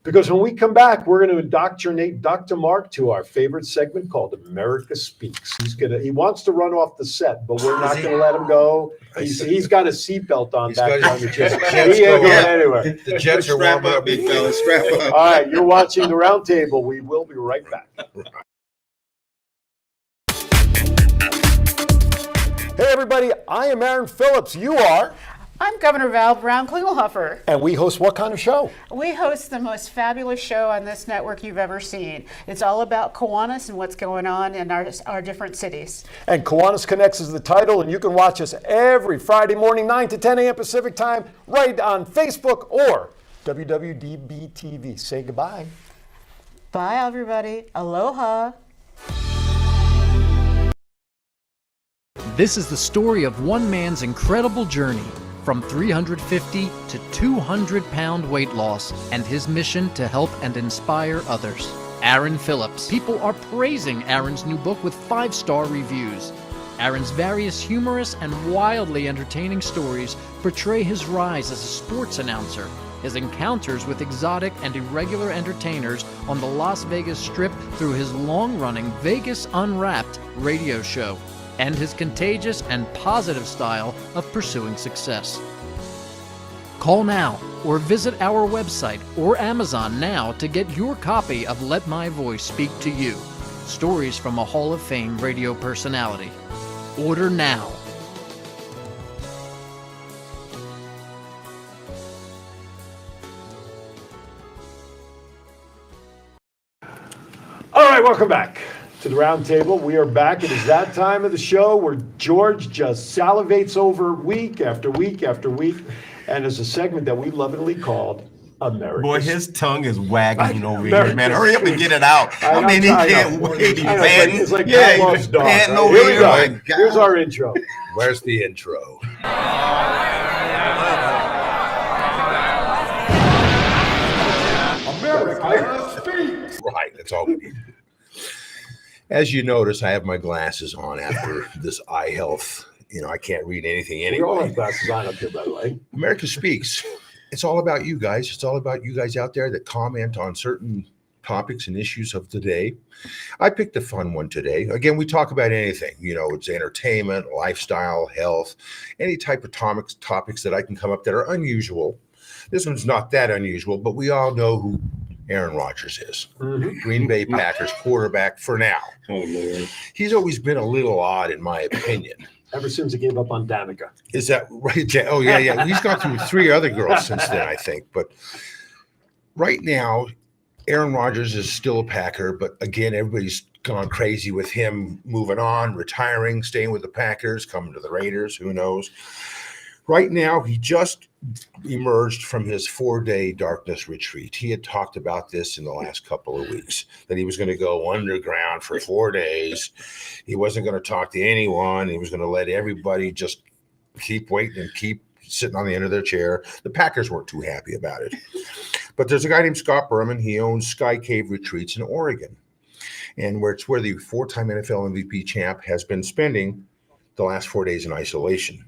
because when we come back, we're going to indoctrinate Dr. Mark to our favorite segment called America Speaks. He wants to run off the set, but we're not going to let him go. He's got a seatbelt on back on the jet. He ain't going anywhere. The jets are Strap warming up, up. big fella, strap up. All right, you're watching the Roundtable. We will be right back. Hey, everybody. I am Aaron Phillips. You are? I'm Governor Val Brown Klingelhofer. And we host what kind of show? We host the most fabulous show on this network you've ever seen. It's all about Kiwanis and what's going on in our different cities. And Kiwanis Connects is the title, and you can watch us every Friday morning, 9 to 10 a.m. Pacific time, right on Facebook or WWDBTV. Say goodbye. Bye, everybody. Aloha. This is the story of one man's incredible journey from 350 to 200-pound weight loss and his mission to help and inspire others. Aaron Phillips. People are praising Aaron's new book with 5-star reviews. Aaron's various humorous and wildly entertaining stories portray his rise as a sports announcer, his encounters with exotic and irregular entertainers on the Las Vegas Strip through his long-running Vegas Unwrapped radio show, and his contagious and positive style of pursuing success. Call now or visit our website or Amazon now to get your copy of Let My Voice Speak to You, stories from a Hall of Fame radio personality. Order now. All right, welcome back to the Roundtable. We are back. It is that time of the show where George just salivates over week after week after week, and it's a segment that we lovingly called America. Boy, his tongue is wagging over America here, man. Hurry up and get it out. I mean, he can't wait. He's panting. It's like yeah, Pavlov's he's dog. panting Right? over Here we here. go. My God. Here's our intro. Where's the intro? America Speaks. Right, that's all we need. As you notice, I have my glasses on after this eye health. You know, I can't read anything We all anyway. have glasses on up here, by the way. America Speaks. It's all about you guys. It's all about you guys out there that comment on certain topics and issues of the day. I picked a fun one today. Again, we talk about anything. You know, it's entertainment, lifestyle, health, any type of topics that I can come up that are unusual. This one's not that unusual, but we all know who Aaron Rodgers is. Green Bay Packers quarterback for now. Oh, Lord. He's always been a little odd, in my opinion. Ever since he gave up on Danica. Is that right? Oh, yeah. He's gone through 3 other girls since then, I think. But right now, Aaron Rodgers is still a Packer. But again, everybody's gone crazy with him moving on, retiring, staying with the Packers, coming to the Raiders. Who knows? Right now, he just emerged from his 4-day darkness retreat. He had talked about this in the last couple of weeks, that he was going to go underground for 4 days. He wasn't going to talk to anyone. He was going to let everybody just keep waiting and keep sitting on the end of their chair. The Packers weren't too happy about it. But there's a guy named Scott Berman. He owns Sky Cave Retreats in Oregon, and where it's where the 4-time NFL MVP champ has been spending the last 4 days in isolation.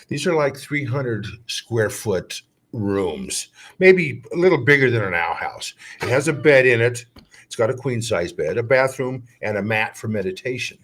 These are like 300 square foot rooms, maybe a little bigger than an outhouse. It has a bed in it. It's got a queen size bed, a bathroom, and a mat for meditation.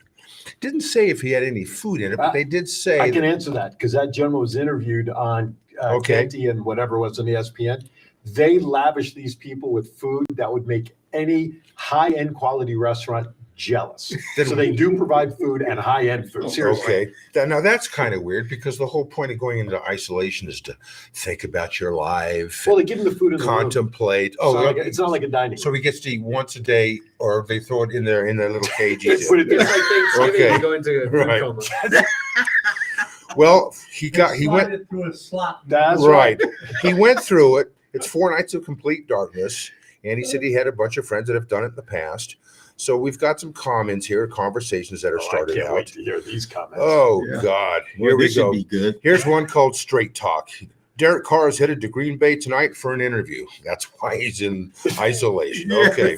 Didn't say if he had any food in it, but they did say. I can answer that because that gentleman was interviewed on Canty and whatever was on ESPN. They lavish these people with food that would make any high-end quality restaurant jealous. So they do provide food and high-end food. Seriously. Okay. Now that's kind of weird because the whole point of going into isolation is to think about your life, Well, they give him the food in the room. contemplate. It's not like a dining room. So he gets to eat once a day, or they throw it in their little cage. Put it It's there. like Thanksgiving, Okay. you go into a food Right. coma. Well, he Slide it through a slot. That's right. He went through it. It's 4 nights of complete darkness, and he said he had a bunch of friends that have done it in the past. So we've got some comments here, conversations that are started I can't wait out. to hear these comments. Oh Yeah. God, Well, here we this should go. be good. Here's one called Straight Talk. Derek Carr is headed to Green Bay tonight for an interview. That's why he's in isolation. Okay.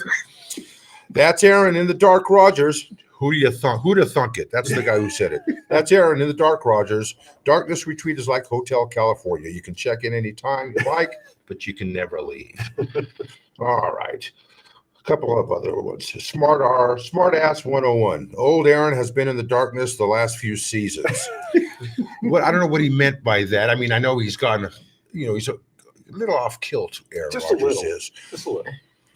That's Aaron in the Dark Rogers. Who'd have thunk it? That's the guy who said it. That's Aaron in the Dark Rogers. Darkness Retreat is like Hotel California. You can check in anytime you like, but you can never leave. All right. A couple of other ones. Smart Ass 101. Old Aaron has been in the darkness the last few seasons. I don't know what he meant by that. I mean, I know he's gone, he's a little off kilt, Aaron Just a Rodgers little. is. Just a little.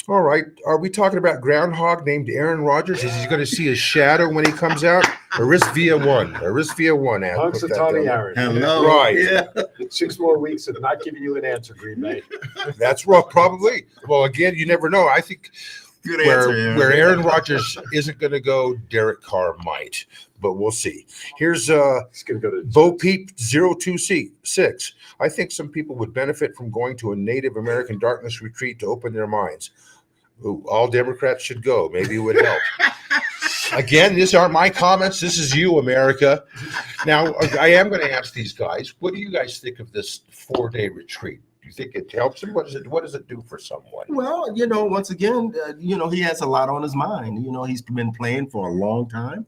All right. Are we talking about groundhog named Aaron Rodgers? Is he going to see his shadow when he comes out? Arithvia 1. Arithvia 1. Ad. Hunks Put of that Tommy down. Aaron. Hello. Right. Yeah. 6 more weeks of not giving you an answer, Green Bay. That's rough, probably. Well, again, you never know. I think Good answer, Aaron. where Aaron Rodgers isn't going to go, Derek Carr might, but we'll see. Here's He's going to go to Bo Peep 026. I think some people would benefit from going to a Native American darkness retreat to open their minds. Ooh, all Democrats should go. Maybe it would help. Again, these aren't my comments. This is you, America. Now, I am going to ask these guys, what do you guys think of this 4-day retreat? Do you think it helps him? What does it do for someone? Well, once again, he has a lot on his mind. He's been playing for a long time.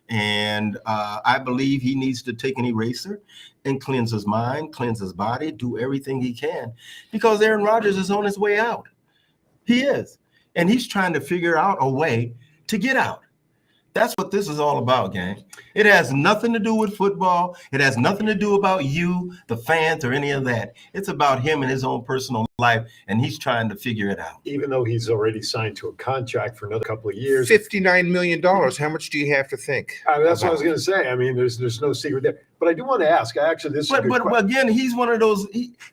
And I believe he needs to take an eraser and cleanse his mind, cleanse his body, do everything he can. Because Aaron Rodgers is on his way out. He is. And he's trying to figure out a way to get out. That's what this is all about, gang. It has nothing to do with football. It has nothing to do about you, the fans, or any of that. It's about him and his own personal life, and he's trying to figure it out. even though he's already signed to a contract for another couple of years. $59 million. How much do you have to think? That's what I was going to say. I mean, there's no secret there. But I do want to ask. Actually, this is a good But question. again, he's one of those.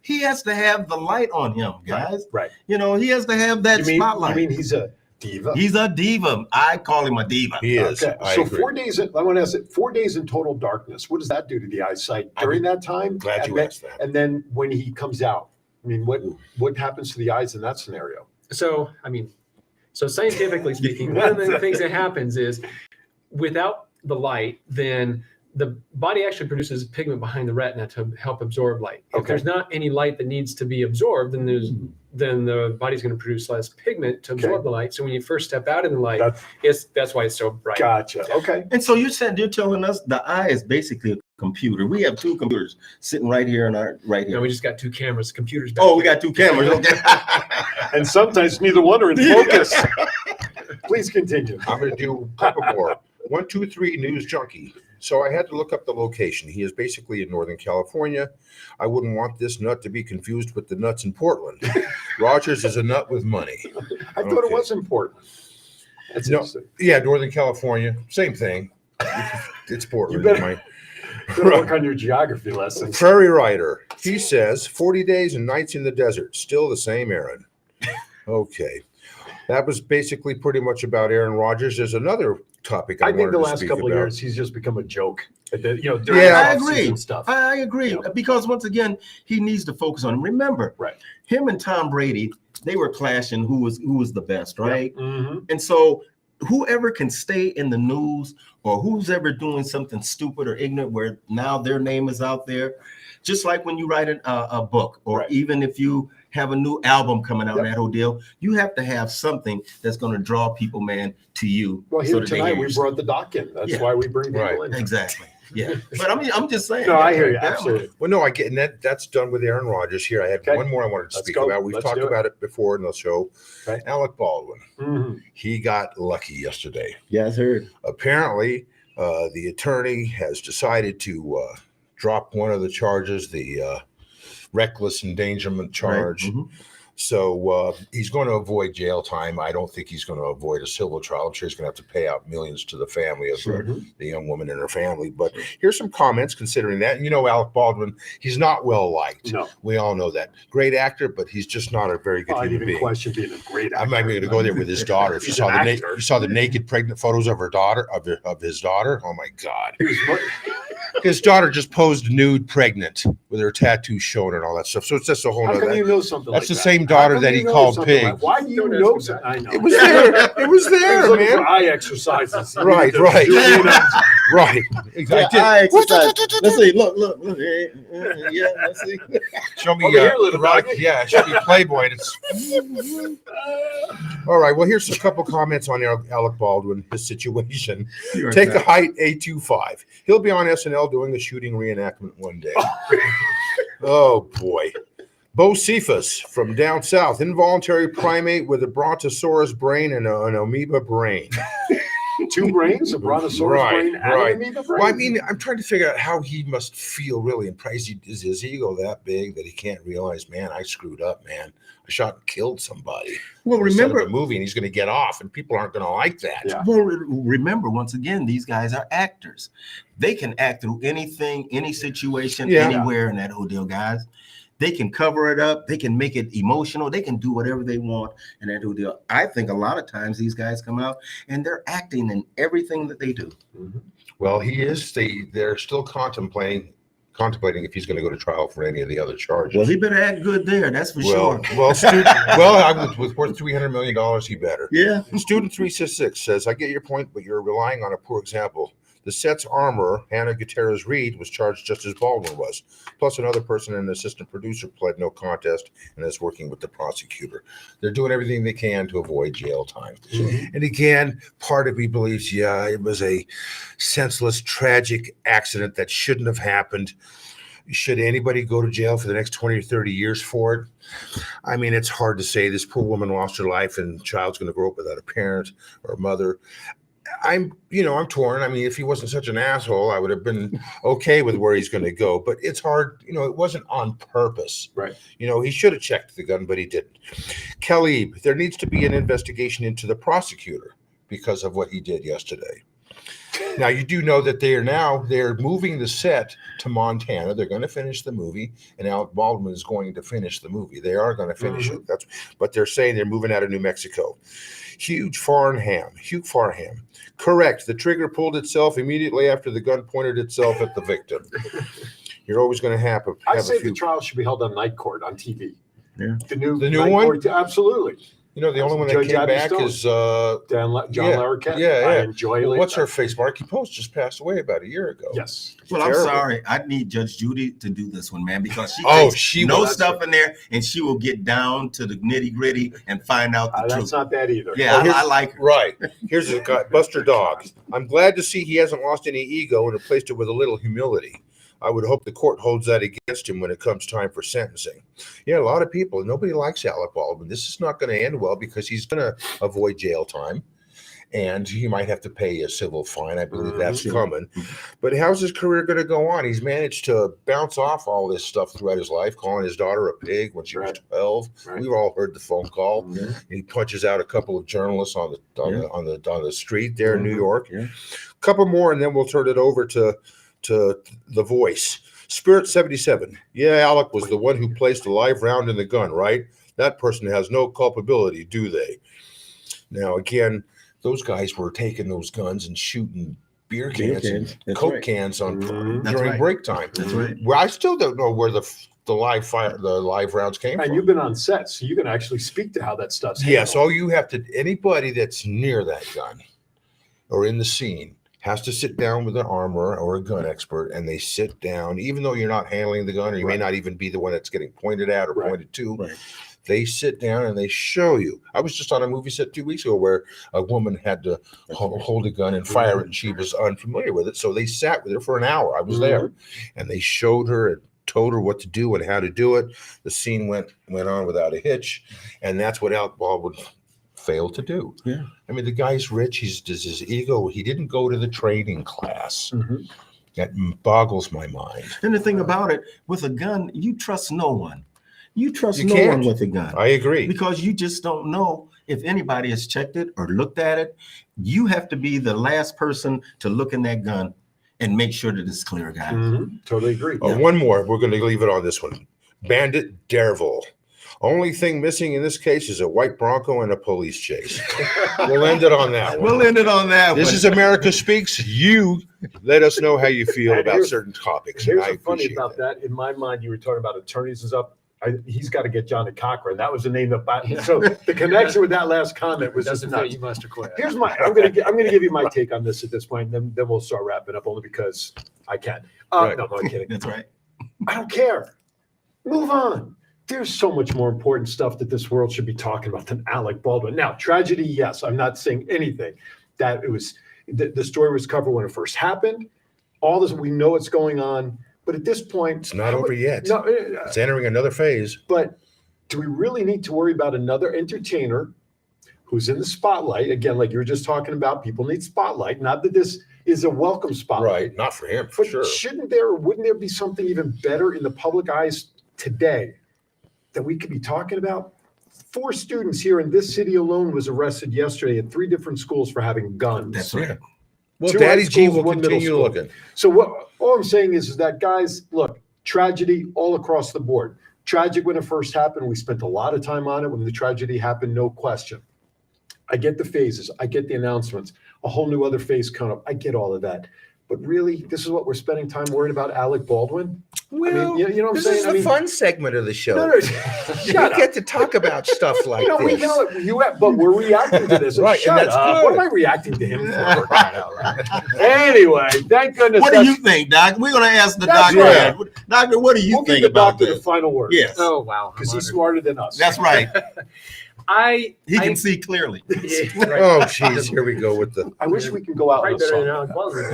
He has to have the light on him, guys. Right. He has to have that spotlight. I mean, he's a diva. He's a diva. I call him a diva. He is. Okay. I So agree. 4 days. I want to ask it. 4 days in total darkness. What does that do to the eyesight during that time? Glad and you then, asked that. And then when he comes out, I mean, what happens to the eyes in that scenario? So scientifically speaking, one of the things that happens is without the light, then the body actually produces pigment behind the retina to help absorb light. If Okay. there's not any light that needs to be absorbed, then the body's going to produce less pigment to absorb Okay. the light. So when you first step out in the light, That's- that's why it's so bright. Gotcha. Okay. And so you're telling us the eye is basically a computer. We have two computers sitting right here right You know, here. we just got two cameras, computers. Back Oh, we here. got two cameras. Okay. And sometimes neither one are in focus. Please continue. I'm going to do a couple more. 1, 2, 3 News Junkie. So I had to look up the location. He is basically in Northern California. I wouldn't want this nut to be confused with the nuts in Portland. Rogers is a nut with money. I thought it Okay. was important. That's No. interesting. Yeah, Northern California, same thing. It's Portland. You better- Mike. Better work on your geography lessons. Prairie Rider. He says 40 days and nights in the desert. Still the same Aaron. Okay. That was basically pretty much about Aaron Rodgers. There's another topic I I think wanted the to last speak couple of about. years he's just become a joke. During Yeah, I off-season agree. stuff. I agree. Yeah. Because once again, he needs to focus on. Remember, Right. him and Tom Brady, they were clashing who was the best, right? Mhm. And so whoever can stay in the news or who's ever doing something stupid or ignorant where now their name is out there, just like when you write a book or Right. even if you have a new album coming out, Yep. that whole deal, you have to have something that's going to draw people, man, to you. Well, so here that they tonight hear we you. brought the doc in. That's Yeah. why we bring people Right. in. Exactly. Yeah. But I mean, I'm just saying. No, I hear you. Yeah, man. Absolutely. Well, no, I get, and that's done with Aaron Rodgers. Here, I had Okay. one more I wanted to Let's speak go. about. We've Let's talked do it. about it before in the show. Okay. Alec Baldwin. Mhm. He got lucky yesterday. Yeah, I heard. Apparently, the attorney has decided to drop one of the charges, the reckless endangerment charge. Right. Mhm. So he's going to avoid jail time. I don't think he's going to avoid a civil trial. I'm sure he's going to have to pay out millions to the family of the young woman and her family. But here's some comments considering that. And you know, Alec Baldwin, he's not well liked. No. We all know that. Great actor, but he's just not a very good I'd human even being. question being a great actor. I'm not even going to go there with his daughter. If you He's saw an the actor. you saw the naked pregnant photos of her daughter, of his daughter. Oh my God. His daughter just posed nude pregnant with her tattoos showing and all that stuff. So it's just a whole How nother. come you know something like That's the that? same How daughter come that you he know called something pig. like- Why do you Don't know ask something? I know. It was there. It was there, He's looking man. for eye exercises. Right. Right. Exactly. I exercise. Let's see. Look. Yeah, let's see. Show me Over here, little erotic- doggy. Yeah, show me Playboy. All right. Well, here's a couple comments on Alec Baldwin, his situation. Take a height, 825. He'll be on SNL doing a shooting reenactment one day. Oh boy. Bo Cephas from down south, involuntary primate with a brontosaurus brain and an amoeba brain. 2 brains, a brontosaurus brain, and an amoeba brain. Well, I mean, I'm trying to figure out how he must feel really. And is his ego that big that he can't realize, man, I screwed up, man. I shot and killed somebody. Well, Instead of remember, a movie, and he's going to get off, and people aren't going to like that. Yeah. well, remember, once again, these guys are actors. They can act through anything, any situation, Yeah. anywhere in that ordeal, guys. They can cover it up. They can make it emotional. They can do whatever they want in that ordeal. I think a lot of times these guys come out and they're acting in everything that they do. Well, he is. They're still contemplating if he's going to go to trial for any of the other charges. Well, he better act good there. That's for sure. With worth $300 million, he better. Yeah. Student 366 says, I get your point, but you're relying on a poor example. The set's armorer, Hannah Gutierrez-Reed, was charged just as Baldwin was. Plus, another person, an assistant producer, pled no contest and is working with the prosecutor. They're doing everything they can to avoid jail time. And again, part of me believes, it was a senseless, tragic accident that shouldn't have happened. Should anybody go to jail for the next 20 or 30 years for it? I mean, it's hard to say. This poor woman lost her life, and the child's going to grow up without a parent or a mother. I'm torn. I mean, if he wasn't such an asshole, I would have been okay with where he's going to go. But it's hard. It wasn't on purpose. Right. He should have checked the gun, but he didn't. Khalib, there needs to be an investigation into the prosecutor because of what he did yesterday. Now, you do know that they're moving the set to Montana. They're going to finish the movie, and Alec Baldwin is going to finish the movie. They are going to finish it. But they're saying they're moving out of New Mexico. Hugh Farnham. Correct. The trigger pulled itself immediately after the gun pointed itself at the victim. You're always going to have I say the trial should be held on Night Court on TV. Yeah. The new Night one? Court? Absolutely. The only one that Judge came Abby back Stone. is John Larroquette. Yeah. I enjoy it. What's her face? Marky Post just passed away about a year ago. Yes. Well, I'm Terrible. sorry. I need Judge Judy to do this one, man, because she will. stuff in there, and she will get down to the nitty gritty and find out the That's truth. not bad either. Yeah, I like her. Right. Here's a guy, Buster Dog. I'm glad to see he hasn't lost any ego and replaced it with a little humility. I would hope the court holds that against him when it comes time for sentencing. Yeah, a lot of people, nobody likes Alec Baldwin. This is not going to end well because he's going to avoid jail time and he might have to pay a civil fine. I believe that's coming. But how's his career going to go on? He's managed to bounce off all this stuff throughout his life, calling his daughter a pig when she was 12. Right. We've all heard the phone call. He punches out a couple of journalists on the street there in New York. A couple more, and then we'll turn it over to The Voice. Spirit 77. Yeah, Alec was the one who placed a live round in the gun, right? That person has no culpability, do they? Now, again, those guys were taking those guns and shooting beer cans and Coke cans on during break time. That's right. Well, I still don't know where the live rounds came And from. you've been on set, so you can actually speak to how that stuff's Yes, handled. all you have to, anybody that's near that gun or in the scene has to sit down with an armorer or a gun expert, and they sit down, even though you're not handling the gun or you may not even be the one that's getting pointed at or pointed to. Right. They sit down and they show you. I was just on a movie set 2 weeks ago where a woman had to hold a gun and fire it, and she was unfamiliar with it. So they sat with her for an hour. I was there, and they showed her and told her what to do and how to do it. The scene went on without a hitch, and that's what Alec Baldwin failed to do. Yeah. I mean, the guy's rich. He's his ego. He didn't go to the training class. That boggles my mind. And the thing about it, with a gun, you trust no one. You trust You no can't. one with a gun. I agree. Because you just don't know if anybody has checked it or looked at it. You have to be the last person to look in that gun and make sure that it's clear, guys. Totally agree. Oh, one more. We're going to leave it on this one. Bandit Derville. Only thing missing in this case is a white Bronco and a police chase. We'll end it on that one. We'll end it on that This one. is America Speaks. You let us know how you feel And about here's- certain topics. Here's I what's funny appreciate about that. In my mind, you were talking about attorneys is up. He's got to get Johnny Cochran. That was the name of so the connection with that last comment was just Doesn't fit, nuts. you must have quit. Here's my. I'm gonna give you my take on this at this point. Then we'll start wrapping up only because I can. Right. No, I'm kidding. That's right. I don't care. Move on. There's so much more important stuff that this world should be talking about than Alec Baldwin. Now, tragedy, yes. I'm not saying anything. That it was the story was covered when it first happened. All this, we know what's going on. But at this point, It's not over yet. No, It's entering another phase. but do we really need to worry about another entertainer who's in the spotlight? Again, like you were just talking about, people need spotlight. Not that this is a welcome spotlight. Right. Not for him, for But sure. shouldn't there, or wouldn't there be something even better in the public eyes today that we could be talking about? 4 students here in this city alone was arrested yesterday at 3 different schools for having guns. That's right. Well, 2 Daddy high G schools, will 1 middle continue school. looking. So all I'm saying is that, guys, look, tragedy all across the board. Tragic when it first happened. We spent a lot of time on it. When the tragedy happened, no question. I get the phases. I get the announcements. A whole new other phase coming up. I get all of that. But really, this is what we're spending time worrying about, Alec Baldwin? Well, you know what I'm this saying? is the fun segment of the show. No, We shut up. get to talk about stuff like You know, we this. know but we're reacting to this. Right, Shut and that's up. good. What am I reacting to him for? Crying out loud. Anyway, thank goodness. What do you think, Doc? We're going to ask the That's doctor. right. Doctor, what do you We'll give think the about doctor the this? final word. Yes. Oh, wow. Because he's smarter than us. That's right. He I can see clearly. Yeah, right. Oh, jeez. Here we go with the. I wish we could go out Probably with a better than song. Alec Baldwin.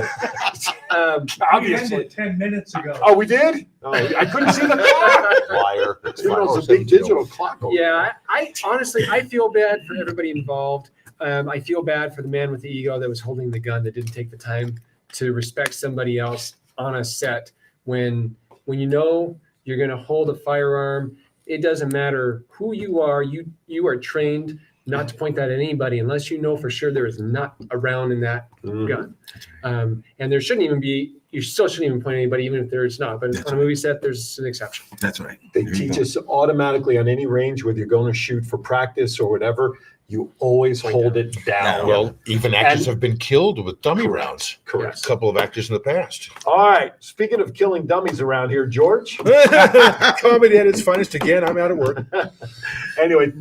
We Obviously. ended 10 minutes ago. Oh, we did? Oh, I couldn't see the clock. Liar. It's You know, fine. it's a big digital clock. over Yeah, I honestly, I feel bad for everybody involved. I feel bad for the man with the ego that was holding the gun that didn't take the time to respect somebody else on a set. When you know you're going to hold a firearm, it doesn't matter who you are. You are trained not to point that at anybody unless you know for sure there is not a round in that Mhm. gun. And there shouldn't even be. You still shouldn't even point at anybody, even if there is not. But That's on a movie set, there's an exception. That's right. They There you teach go. us automatically on any range, whether you're going to shoot for practice or whatever, you always hold it down. Well, even actors And- have been killed with dummy Correct. rounds. Correct. A couple of actors in the past. All right. Speaking of killing dummies around here, George. Comedy at its finest again. I'm out of work. Anyway,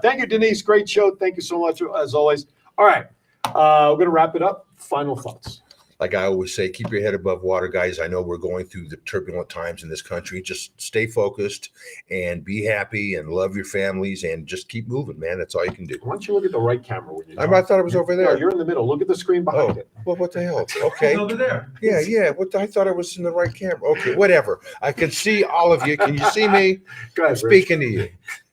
thank you, Denise. Great show. Thank you so much, as always. All right. We're going to wrap it up. Final thoughts. Like I always say, keep your head above water, guys. I know we're going through the turbulent times in this country. Just stay focused and be happy and love your families and just keep moving, man. That's all you can do. Why don't you look at the right camera when you I thought it was over No, there. you're in the middle. Look at the screen behind Oh, it. well, what the hell? It's Okay. over there. Yeah. I thought I was in the right camera. Okay, whatever. I can see all of you. Can you see me? Go ahead, Rich. Speaking to you.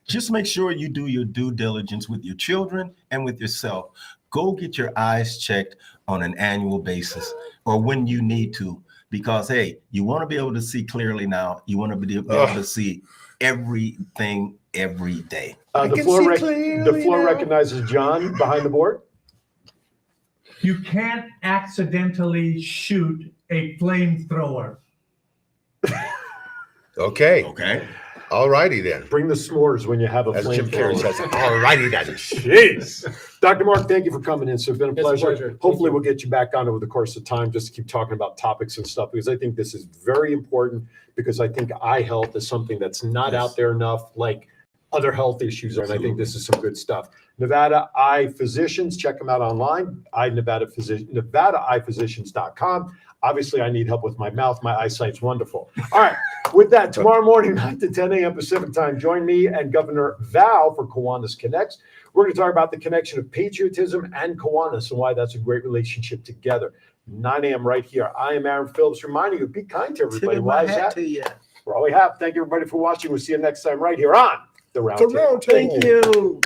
Just make sure you do your due diligence with your children and with yourself. Go get your eyes checked on an annual basis or when you need to, because hey, you want to be able to see clearly now. You want to be able to see everything every day. The floor recognizes John behind the board. You can't accidentally shoot a flamethrower. Okay. Okay. All righty then. Bring the s'mores when you have a As Jim Carrey flamethrower. says, all righty then. Jeez. Dr. Mark, thank you for coming in. It's been a It's a pleasure. pleasure. Thank Hopefully you. we'll get you back on over the course of time just to keep talking about topics and stuff, because I think this is very important, because I think eye health is something that's not Yes. out there enough, like other health issues are, and I think this is some good stuff. Nevada Eye Physicians, check them out online, NevadaEyePhysicians.com. Obviously, I need help with my mouth. My eyesight's wonderful. All right. With that, tomorrow morning, 9 to 10 a.m. Pacific time, join me and Governor Val for Kiwanis Connects. We're going to talk about the connection of patriotism and Kiwanis and why that's a great relationship together. 9 a.m. right here. I am Aaron Phillips, reminding you, be kind to everybody. Why is that? We're all we have. Thank you, everybody, for watching. We'll see you next time right here on the Roundtable. Thank you.